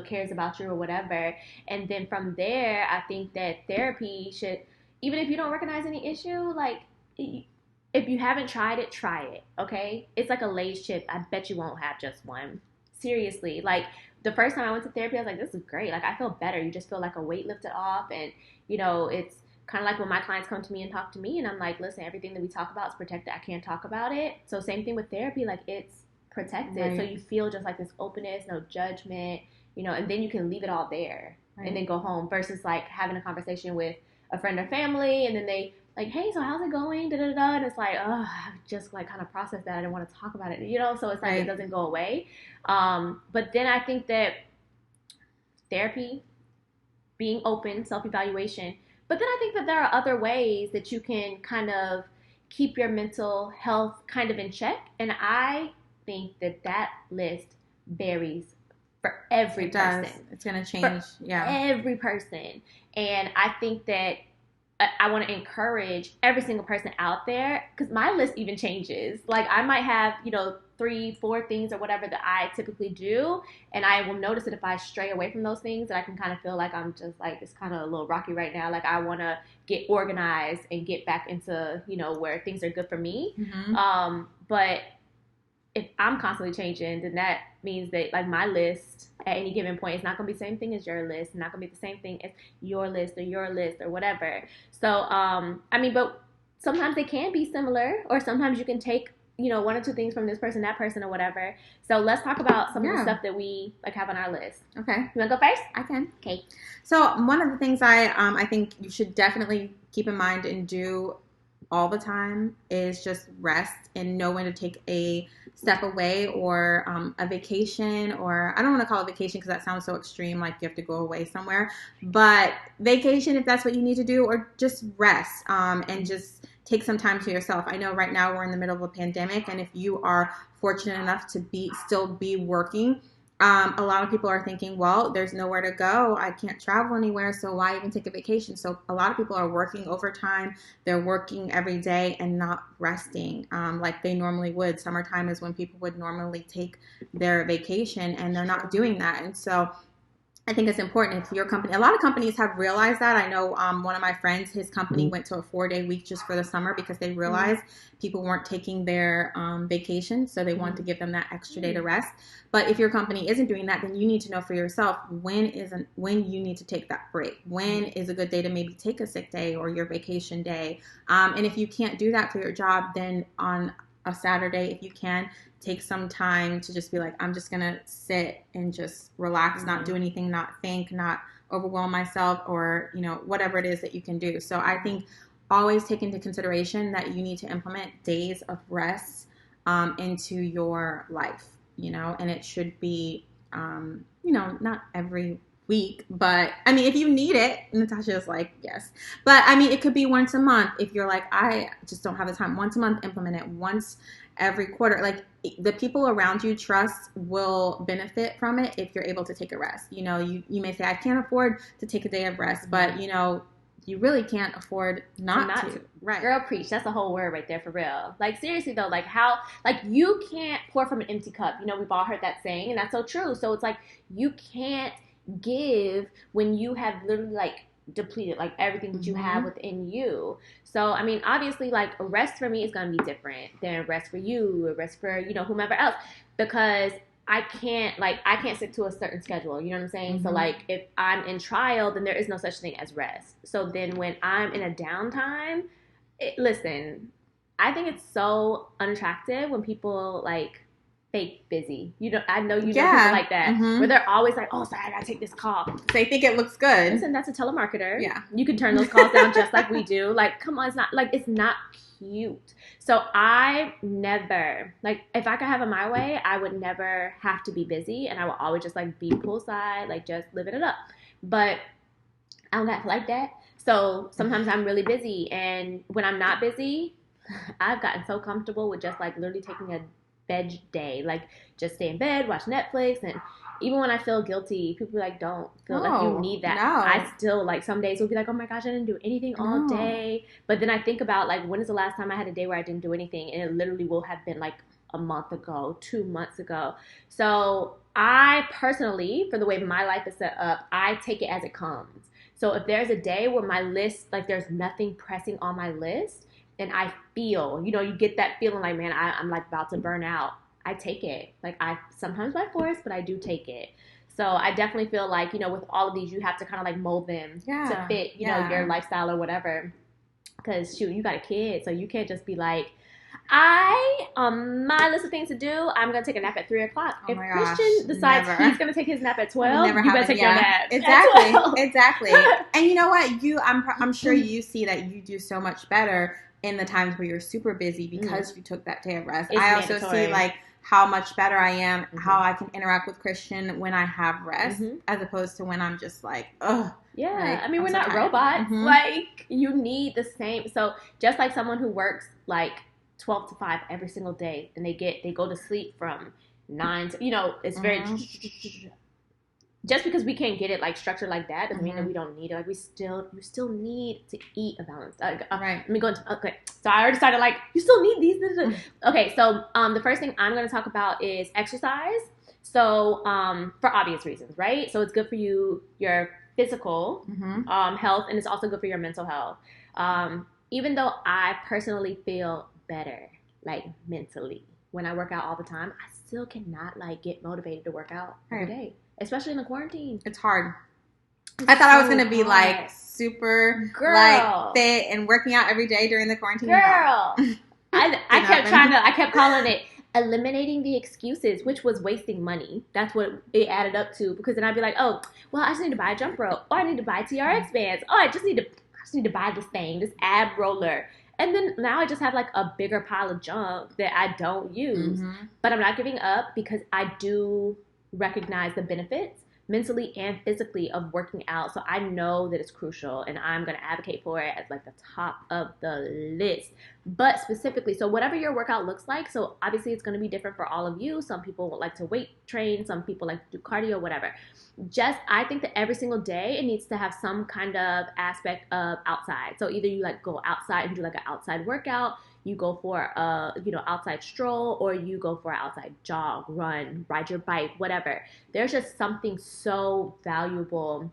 cares about you or whatever. And then from there, I think that therapy should, even if you don't recognize any issue, like if you haven't tried it, try it, okay? It's like a Lay's chip. I bet you won't have just one. Seriously. Like, the first time I went to therapy, I was like, this is great. Like, I feel better. You just feel like a weight lifted off. And, it's kind of like when my clients come to me and talk to me, and I'm like, listen, everything that we talk about is protected. I can't talk about it. So same thing with therapy. Like, it's protected. Right. So you feel just like this openness, no judgment, and then you can leave it all there and then go home versus like having a conversation with a friend or family, and then they like, hey, so how's it going? Da da da. And it's like, oh, I've just like kind of processed that. I didn't want to talk about it, So it's like it doesn't go away. But then I think that therapy, being open, self-evaluation. But then I think that there are other ways that you can kind of keep your mental health kind of in check. And I think that list varies for every person. It's going to change. Every person. And I think that I want to encourage every single person out there, because my list even changes. Like, I might have, 3-4 things or whatever that I typically do, and I will notice that if I stray away from those things, that I can kind of feel like I'm just like, it's kind of a little rocky right now. Like, I want to get organized and get back into, where things are good for me. But if I'm constantly changing, then that means that like my list at any given point is not going to be the same thing as your list, not going to be the same thing as your list or whatever. So, but sometimes they can be similar, or sometimes you can take, one or two things from this person, that person, or whatever. So let's talk about some of the stuff that we like have on our list. Okay. You want to go first? I can. Okay. So one of the things I think you should definitely keep in mind and do all the time is just rest and know when to take a step away, or a vacation, or I don't want to call it vacation because that sounds so extreme, like you have to go away somewhere, but vacation if that's what you need to do, or just rest and just take some time to yourself. I know right now we're in the middle of a pandemic, and if you are fortunate enough to still be working, a lot of people are thinking, well, there's nowhere to go. I can't travel anywhere, so why even take a vacation? So a lot of people are working overtime. They're working every day and not resting like they normally would. Summertime is when people would normally take their vacation, and they're not doing that. And so I think it's important if your company, a lot of companies have realized that. I know one of my friends, his company went to a 4-day week just for the summer because they realized people weren't taking their vacation. So they wanted to give them that extra day to rest. But if your company isn't doing that, then you need to know for yourself when you need to take that break. When is a good day to maybe take a sick day or your vacation day? And if you can't do that for your job, then on a Saturday, if you can, take some time to just be like, I'm just going to sit and just relax, not do anything, not think, not overwhelm myself, or, whatever it is that you can do. So I think always take into consideration that you need to implement days of rest into your life, and it should be, not every week, but I mean, if you need it, Natasha is like, yes, but I mean, it could be once a month. If you're like, I just don't have the time, once a month, implement it. Once every quarter, like the people around you trust will benefit from it if you're able to take a rest. You may say, I can't afford to take a day of rest, but you really can't afford not to. Right. Girl, preach. That's a whole word right there, for real. Like, seriously, though, like, how, like, you can't pour from an empty cup. You know, we've all heard that saying, and that's so true. So it's like, you can't give when you have literally, like, depleted, like, everything that you have within you. So, I mean, obviously, like, a rest for me is going to be different than rest for you, or rest for, you know, whomever else. Because I can't stick to a certain schedule. You know what I'm saying? So, like, if I'm in trial, then there is no such thing as rest. So then when I'm in a downtime, listen, I think it's so unattractive when people, like, fake busy. You know, I know you know people like that, where they're always like, oh, sorry, I gotta take this call. They think it looks good. Listen, that's a telemarketer. Yeah. You can turn those calls down just like we do. Like, come on, it's not cute. So I never, like, if I could have it my way, I would never have to be busy, and I would always just, like, be poolside, like, just living it up. But I don't got like that. So sometimes I'm really busy, and when I'm not busy, I've gotten so comfortable with just, like, literally taking a veg day, like, just stay in bed, watch Netflix. And even when I feel guilty, people like, don't feel like you need that. I still, like, some days will be like, oh my gosh, I didn't do anything all day. But then I think about, like, when is the last time I had a day where I didn't do anything? And it literally will have been like a month ago, 2 months ago. So I personally, for the way my life is set up, I take it as it comes. So if there's a day where my list, like, there's nothing pressing on my list, and I feel, you know, you get that feeling like, man, I'm like about to burn out, I take it. Like, I sometimes by force, but I do take it. So I definitely feel like, you know, with all of these, you have to kind of, like, mold them to fit, you know, your lifestyle or whatever. Because, shoot, you got a kid, so you can't just be like, my list of things to do, I'm going to take a nap at 3 o'clock. Oh, if Christian decides he's going to take his nap at 12, you better take your nap. Exactly. And you know what? I'm sure you see that you do so much better in the times where you're super busy because you took that day of rest. I also see, like, how much better I am, how I can interact with Christian when I have rest, as opposed to when I'm just like, ugh. Yeah, like, I mean, we're not robots. Like, you need the same. So just like someone who works, like, 12 to 5 every single day, and they go to sleep from 9 to, you know, it's very, just because we can't get it, like, structured like that doesn't mean that we don't need it. Like, you still need to eat a balance. Right. Let me go into, okay. So I already started, like, you still need these. Okay. So, the first thing I'm going to talk about is exercise. So, for obvious reasons, right? So it's good for your physical, health, and it's also good for your mental health. Even though I personally feel better, like, mentally, when I work out all the time, I still cannot, like, get motivated to work out every day. Especially in the quarantine. It's hard. I thought I was going to be, like, super, like, fit and working out every day during the quarantine. Girl. I kept calling it eliminating the excuses, which was wasting money. That's what it added up to. Because then I'd be like, oh, well, I just need to buy a jump rope. Oh, I need to buy TRX bands. Oh, I just need to buy this thing, this ab roller. And then now I just have, like, a bigger pile of junk that I don't use. But I'm not giving up because I do recognize the benefits mentally and physically of working out. So I know that it's crucial, and I'm going to advocate for it as, like, the top of the list. But specifically, so whatever your workout looks like, so obviously it's going to be different for all of you. Some people would like to weight train, some people like to do cardio, whatever. I think that every single day it needs to have some kind of aspect of outside. So either you, like, go outside and do, like, an outside workout, you go for a, outside stroll, or you go for an outside jog, run, ride your bike, whatever. There's just something so valuable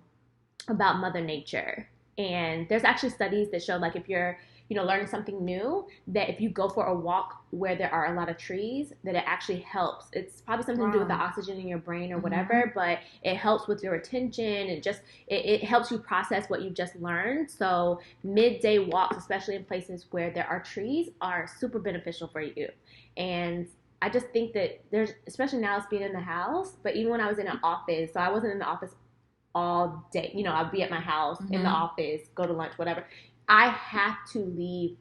about Mother Nature. And there's actually studies that show, like, if you're, learning something new, that if you go for a walk where there are a lot of trees, that it actually helps. It's probably something to do with the oxygen in your brain or whatever, but it helps with your attention. It helps you process what you just learned. So midday walks, especially in places where there are trees, are super beneficial for you. And I just think that especially now it's being in the house, but even when I was in an office, so I wasn't in the office all day. I'd be at my house, in the office, go to lunch, whatever. I have to leave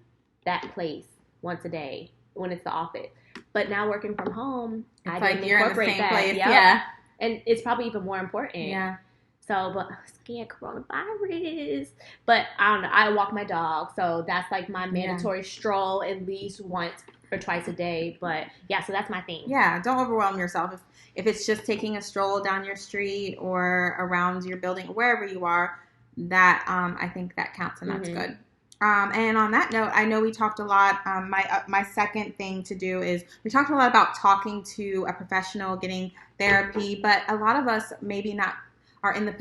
that place once a day when it's the office. But now working from home, I didn't incorporate that. Place. Yep. Yeah. And it's probably even more important. Yeah. So, but I'm scared coronavirus. But I don't know. I walk my dog. So that's, like, my mandatory stroll at least once or twice a day. But yeah, so that's my thing. Yeah. Don't overwhelm yourself. If it's just taking a stroll down your street or around your building, wherever you are, that I think that counts, and that's good. And on that note, I know we talked a lot. My second thing to do is we talked a lot about talking to a professional, getting therapy, but a lot of us maybe not aren't in the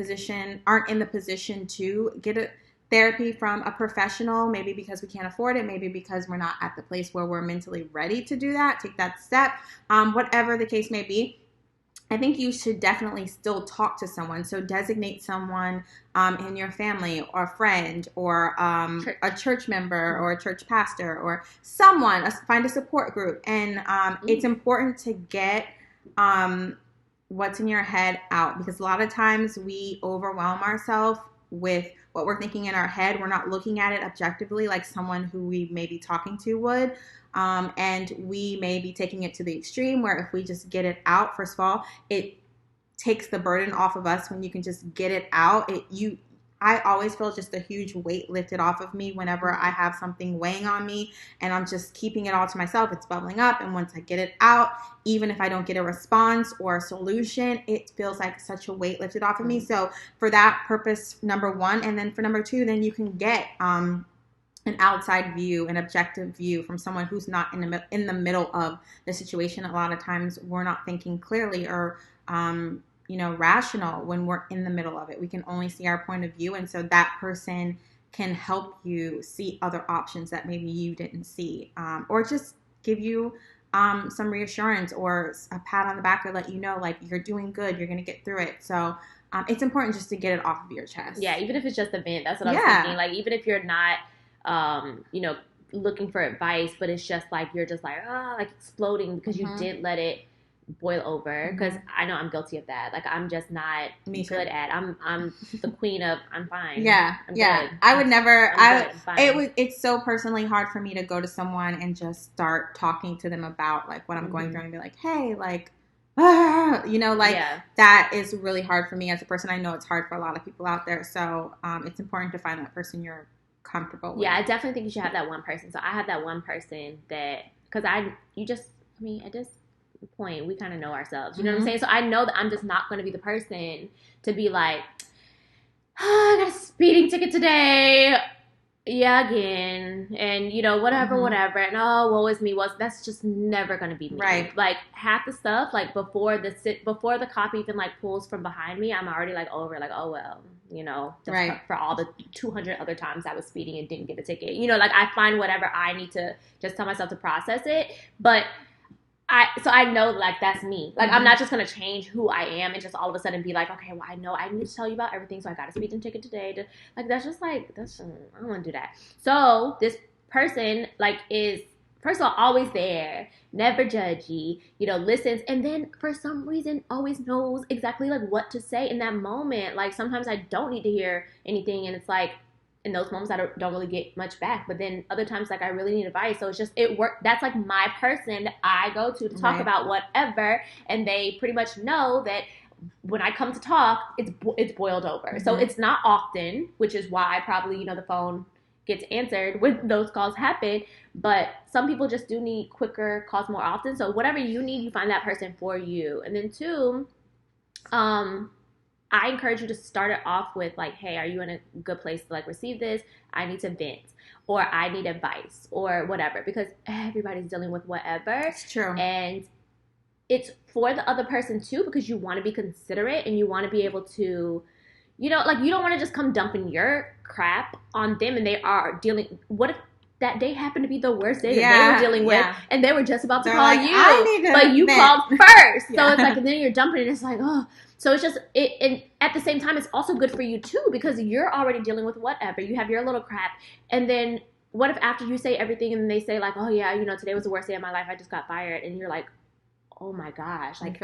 position to get a therapy from a professional, maybe because we can't afford it, maybe because we're not at the place where we're mentally ready to do that, take that step, whatever the case may be. I think you should definitely still talk to someone. So designate someone in your family or a friend or a church member or a church pastor or someone. Find a support group. And it's important to get what's in your head out, because a lot of times we overwhelm ourselves with what we're thinking in our head. We're not looking at it objectively like someone who we may be talking to would. And we may be taking it to the extreme where if we just get it out, first of all, it takes the burden off of us when you can just get it out. I always feel just a huge weight lifted off of me whenever I have something weighing on me and I'm just keeping it all to myself. It's bubbling up. And once I get it out, even if I don't get a response or a solution, it feels like such a weight lifted off of me. So for that purpose, number one, and then for number two, then you can get an outside view, an objective view from someone who's not in the middle of the situation. A lot of times we're not thinking clearly or rational when we're in the middle of it. We can only see our point of view, and so that person can help you see other options that maybe you didn't see, or just give you some reassurance or a pat on the back or let you know like you're doing good, you're gonna get through it. So it's important just to get it off of your chest. Yeah, even if it's just a vent. That's what I was thinking. Like even if you're not looking for advice, but it's just like you're just like like exploding because you did let it boil over. Because I know I'm guilty of that. Like I'm just not good at. I'm the queen of I'm fine. Yeah, I'm good. I would never. It's so personally hard for me to go to someone and just start talking to them about like what I'm going through and be like, hey, like. That is really hard for me as a person. I know it's hard for a lot of people out there. So it's important to find that person you're comfortable with. Yeah, I definitely think you should have that one person. So I have that one person that, because at this point, we kind of know ourselves. You know what I'm saying? So I know that I'm just not going to be the person to be like, I got a speeding ticket today. Yeah, again. And, whatever. And, woe is me. That's just never going to be me. Right. Like, half the stuff, like, before the cop even, like, pulls from behind me, I'm already, like, over, like, oh, well, for all the 200 other times I was speeding and didn't get a ticket. Like, I find whatever I need to just tell myself to process it. But I know, like, that's me. Like, I'm not just going to change who I am and just all of a sudden be like, okay, well, I know I need to tell you about everything, so I got a speeding ticket today. I don't want to do that. So this person, like, is, first of all, always there, never judgy, listens, and then for some reason always knows exactly, like, what to say in that moment. Like, sometimes I don't need to hear anything, and it's like, in those moments, I don't really get much back. But then other times, like, I really need advice. So it's just, it worked. That's like my person that I go to talk about whatever. And they pretty much know that when I come to talk, it's boiled over. So it's not often, which is why probably, the phone gets answered when those calls happen. But some people just do need quicker calls more often. So whatever you need, you find that person for you. And then two, I encourage you to start it off with like, hey, are you in a good place to like receive this? I need to vent, or I need advice, or whatever, because everybody's dealing with whatever. It's true. And it's for the other person too, because you want to be considerate and you want to be able to, like, you don't want to just come dumping your crap on them and they are dealing. What if that day happened to be the worst day that they were dealing with, and they were just about to call you, but you called first. So it's like, and then you're dumping it. It's like, oh. So it's just, and at the same time, it's also good for you too, because you're already dealing with whatever. You have your little crap. And then what if after you say everything and they say like, oh yeah, today was the worst day of my life. I just got fired. And you're like, oh my gosh. Like, you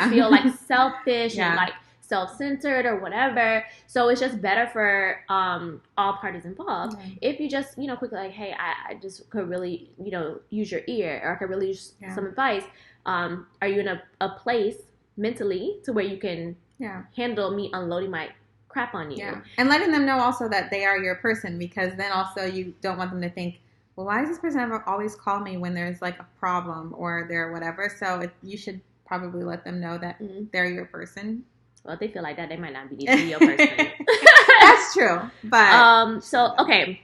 feel like selfish and like self-centered or whatever. So it's just better for all parties involved if you just, quickly like, hey, I just could really, use your ear, or I could really use some advice. Are you in a place mentally to where you can handle me unloading my crap on you? Yeah. And letting them know also that they are your person, because then also you don't want them to think, well, why does this person ever always call me when there's like a problem or they're whatever? So you should probably let them know that they're your person. Well, if they feel like that, they might not be your person. That's true. But so okay.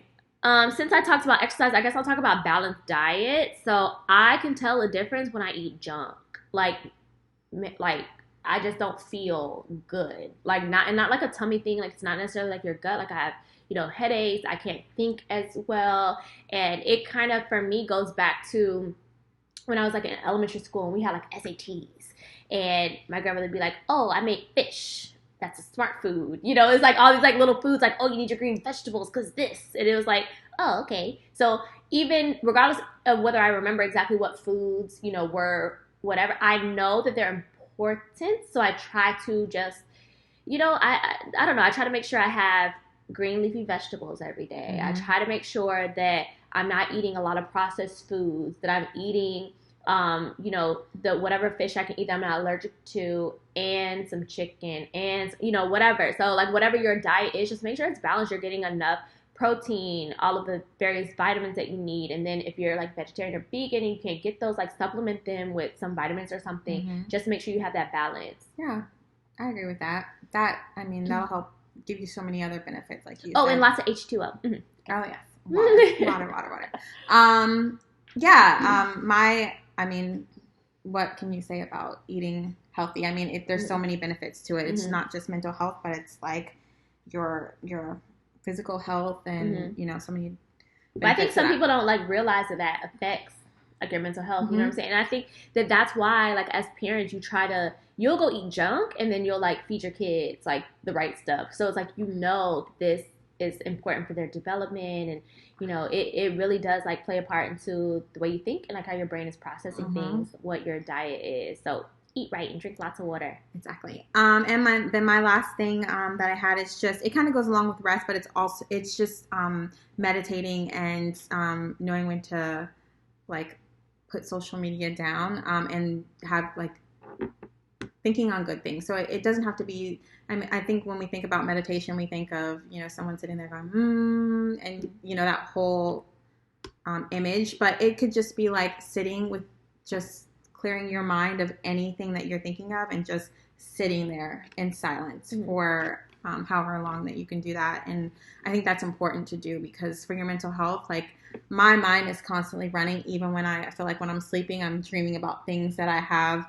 Since I talked about exercise, I guess I'll talk about balanced diet. So I can tell a difference when I eat junk. Like I just don't feel good. Like not like a tummy thing. Like it's not necessarily like your gut. Like I have, headaches. I can't think as well. And it kind of, for me, goes back to when I was like in elementary school and we had like SATs. And my grandmother would be like, oh, I made fish. That's a smart food. It's like all these like little foods like, oh, you need your green vegetables because this. And it was like, oh, okay. So even regardless of whether I remember exactly what foods, were whatever, I know that they're important. So I try to just, I don't know. I try to make sure I have green leafy vegetables every day. I try to make sure that I'm not eating a lot of processed foods, that I'm eating the whatever fish I can eat that I'm not allergic to, and some chicken and, whatever. So like whatever your diet is, just make sure it's balanced. You're getting enough protein, all of the various vitamins that you need. And then if you're like vegetarian or vegan and you can't get those, like supplement them with some vitamins or something. Just make sure you have that balance. Yeah, I agree with that. That'll help give you so many other benefits like you said. And lots of H2O. Oh, yes. Water. What can you say about eating healthy? There's so many benefits to it. It's not just mental health, but it's like your physical health and, so many benefits. But I think some people don't like realize that affects like your mental health. You know what I'm saying? And I think that's why, like, as parents, you'll go eat junk and then you'll like feed your kids like the right stuff. So it's like, this is important for their development, and it really does like play a part into the way you think and like how your brain is processing things, what your diet is. So eat right and drink lots of water. Exactly. And my last thing that I had is just, it kind of goes along with rest, but it's just meditating and knowing when to like put social media down and have like thinking on good things. So it doesn't have to be, I think when we think about meditation, we think of, someone sitting there going, and, that whole image. But it could just be like sitting with just clearing your mind of anything that you're thinking of and just sitting there in silence for however long that you can do that. And I think that's important to do because for your mental health, like my mind is constantly running. Even when I feel like when I'm sleeping, I'm dreaming about things that I have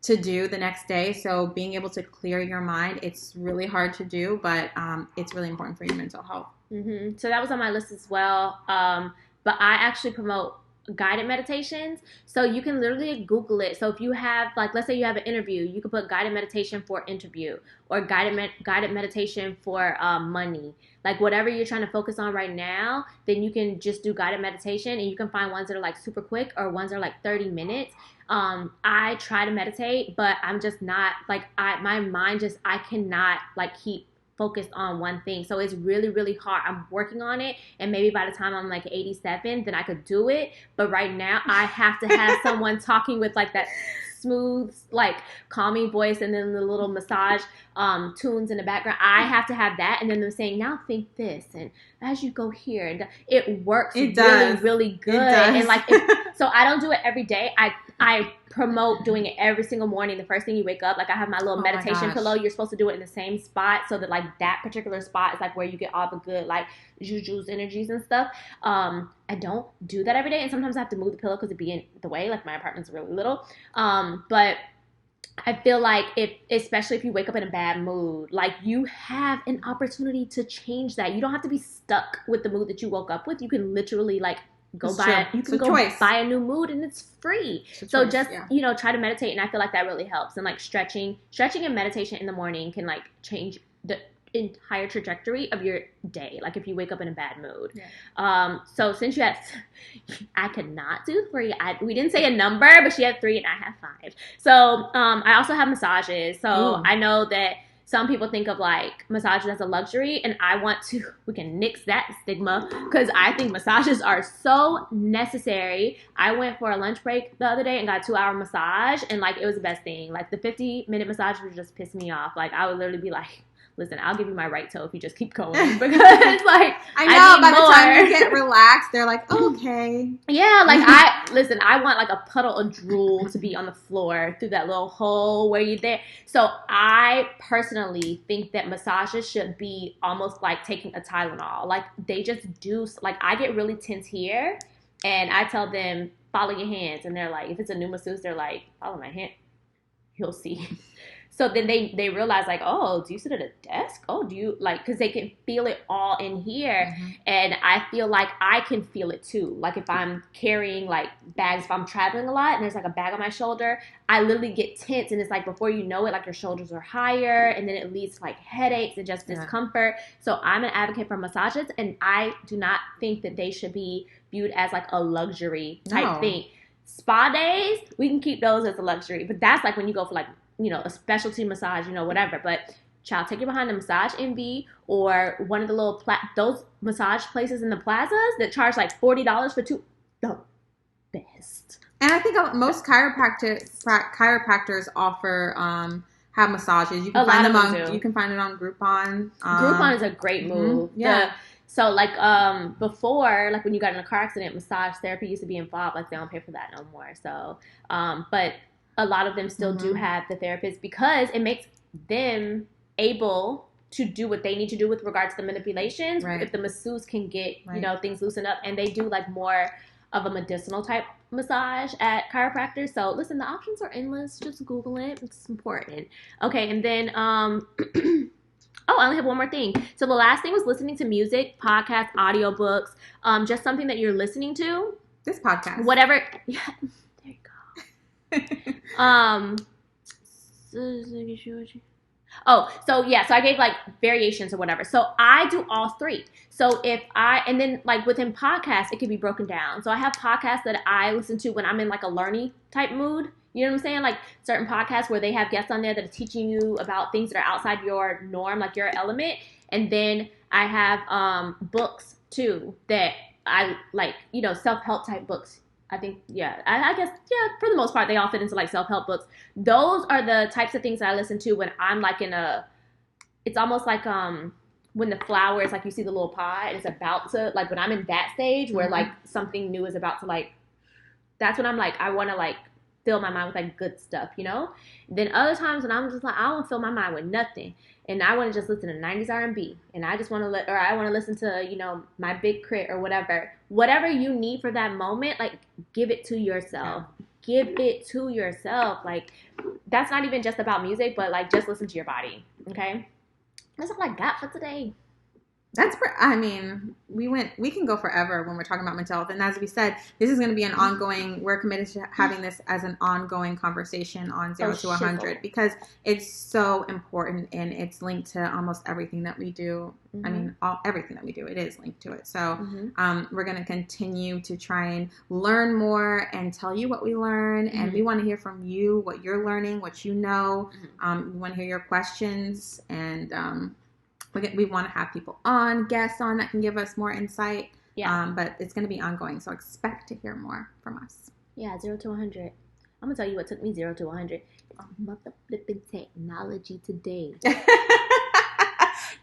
to do the next day. So being able to clear your mind, it's really hard to do, but it's really important for your mental health. So that was on my list as well. But I actually promote guided meditations. So you can literally Google it. So if you have, like, let's say you have an interview, you can put guided meditation for interview or guided meditation for money. Like whatever you're trying to focus on right now, then you can just do guided meditation, and you can find ones that are like super quick or ones that are like 30 minutes. I try to meditate, but I'm just not like, my mind just, I cannot like keep focused on one thing. So it's really, really hard. I'm working on it. And maybe by the time I'm like 87, then I could do it. But right now I have to have someone talking with like that smooth, like calming voice, and then the little massage tunes in the background. I have to have that, and then them saying, now think this, and as you go here, and it works. Really, really good. And like, so I don't do it every day. I promote doing it every single morning. The first thing you wake up, like I have my little meditation pillow. You're supposed to do it in the same spot so that like that particular spot is like where you get all the good like juju's energies and stuff. I don't do that every day, and sometimes I have to move the pillow because it'd be in the way. Like my apartment's really little. But I feel like especially if you wake up in a bad mood, like you have an opportunity to change that. You don't have to be stuck with the mood that you woke up with. You can literally like buy a new mood, and it's free. So just, try to meditate. And I feel like that really helps. And like stretching and meditation in the morning can like change the entire trajectory of your day. Like if you wake up in a bad mood. So since I could not do 3. We didn't say a number, but she had 3 and I have 5. So I also have massages. So I know that some people think of like massages as a luxury, and we can nix that stigma because I think massages are so necessary. I went for a lunch break the other day and got a 2-hour massage, and like it was the best thing. Like the 50-minute massage would just piss me off. Like I would literally be like, listen, I'll give you my right toe if you just keep going. Because, like, I know, by the time you get relaxed, they're like, okay. Yeah, like, I want, like, a puddle of drool to be on the floor through that little hole where you're there. So I personally think that massages should be almost like taking a Tylenol. Like, they just do, like, I get really tense here, and I tell them, follow your hands. And they're like, if it's a new masseuse, they're like, follow my hand. He'll see. So then they realize, like, oh, do you sit at a desk? Oh, do you, like, because they can feel it all in here. Mm-hmm. And I feel like I can feel it too. Like, if I'm carrying, like, bags, if I'm traveling a lot and there's, like, a bag on my shoulder, I literally get tense. And it's like, before you know it, like, your shoulders are higher. And then it leads to, like, headaches and just discomfort. So I'm an advocate for massages. And I do not think that they should be viewed as, like, a luxury type thing. Spa days, we can keep those as a luxury. But that's, like, when you go for, like, you know, a specialty massage, you know, whatever. But, child, take you behind the Massage Envy or one of the little, those massage places in the plazas that charge like $40 for two. The best. And I think most chiropractors offer, have massages. You can find them on, you can find it on Groupon. Groupon is a great move. Mm-hmm. Yeah. So, like, before, like, when you got in a car accident, massage therapy used to be involved. Like, they don't pay for that no more. So, but a lot of them still do have the therapist because it makes them able to do what they need to do with regard to the manipulations. Right. If the masseuse can get, you know, things loosened up. And they do, like, more of a medicinal type massage at chiropractors. So, listen, the options are endless. Just Google it. It's important. Okay, and then, oh, I only have one more thing. So the last thing was listening to music, podcasts, audiobooks, just something that you're listening to. This podcast. Whatever. Yeah, there you go. So I gave, like, variations or whatever. So I do all three. So and then, like, within podcasts, it could be broken down. So I have podcasts that I listen to when I'm in, like, a learning type mood. You know what I'm saying? Like, certain podcasts where they have guests on there that are teaching you about things that are outside your norm, like your element. And then I have books, too, that I like, you know, self-help type books. I think, I guess, for the most part, they all fit into, like, self-help books. Those are the types of things that I listen to when I'm, like, it's almost like when the flowers, like, you see the little pod, and it's about to, like, when I'm in that stage where, like, something new is about to, like, that's when I'm, like, I want to, like, fill my mind with, like, good stuff, you know? Then other times when I'm just like, I don't want to fill my mind with nothing. And I want to just listen to 90s R&B. And I just want to I want to listen to, you know, my Big Crit or whatever. Whatever you need for that moment, like, give it to yourself. Give it to yourself. Like, that's not even just about music, but, like, just listen to your body. Okay? That's all I got for today. We can go forever when we're talking about mental health. And as we said, this is going to be we're committed to having this as an ongoing conversation on 0 to 100 because it's so important and it's linked to almost everything that we do. Mm-hmm. I mean, everything that we do, it is linked to it. So we're going to continue to try and learn more and tell you what we learn. And we want to hear from you, what you're learning, what you know. We want to hear your questions and we want to have people guests on that can give us more insight. Yeah. But it's going to be ongoing, so expect to hear more from us. Yeah, 0 to 100. I'm going to tell you what took me 0 to 100. It's mother flipping technology today.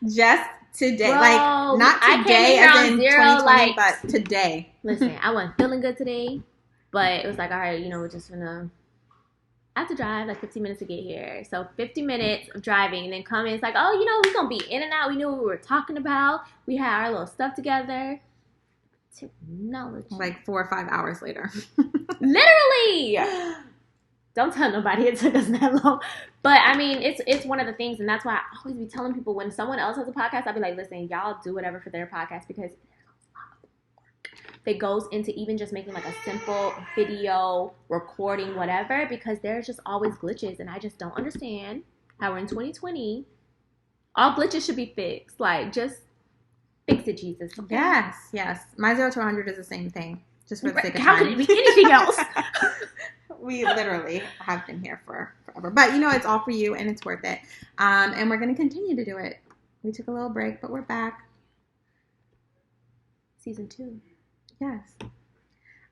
Just today. Bro, like, not today as in 2020, like, but today. Listen, I wasn't feeling good today, but it was like, all right, you know, we're just going to... I have to drive like 15 minutes to get here. So 50 minutes of driving and then come in. It's like, oh, you know, we're going to be in and out. We knew what we were talking about. We had our little stuff together. Technology. Like 4 or 5 hours later. Literally. Don't tell nobody it took us that long. But, I mean, it's one of the things. And that's why I always be telling people when someone else has a podcast, I'll be like, listen, y'all do whatever for their podcast because that goes into even just making like a simple video recording, whatever, because there's just always glitches. And I just don't understand how we're in 2020. All glitches should be fixed. Like, just fix it, Jesus. Okay? Yes. My 0 to 100 is the same thing. Just for the sake of time. How could it be anything else? We literally have been here for forever. But, you know, it's all for you and it's worth it. And we're going to continue to do it. We took a little break, but we're back. Season 2. Yes.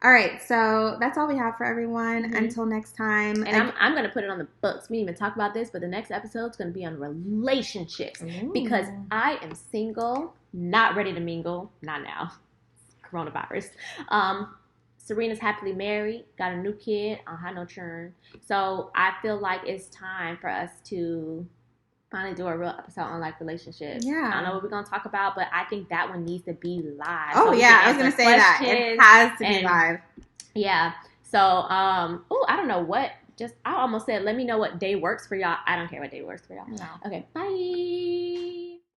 All right, so that's all we have for everyone. Mm-hmm. Until next time. And I'm going to put it on the books. We didn't even talk about this, but the next episode is going to be on relationships. Ooh. Because I am single, not ready to mingle. Not now. Coronavirus. Serena's happily married, got a new kid, had no churn. So I feel like it's time for us to finally do a real episode on like relationships. Yeah. I don't know what we're gonna talk about, but I think that one needs to be live. Oh, so yeah, I was gonna say that. It has to be live. Yeah. So I don't know what. I almost said let me know what day works for y'all. I don't care what day works for y'all. No. Okay. Bye.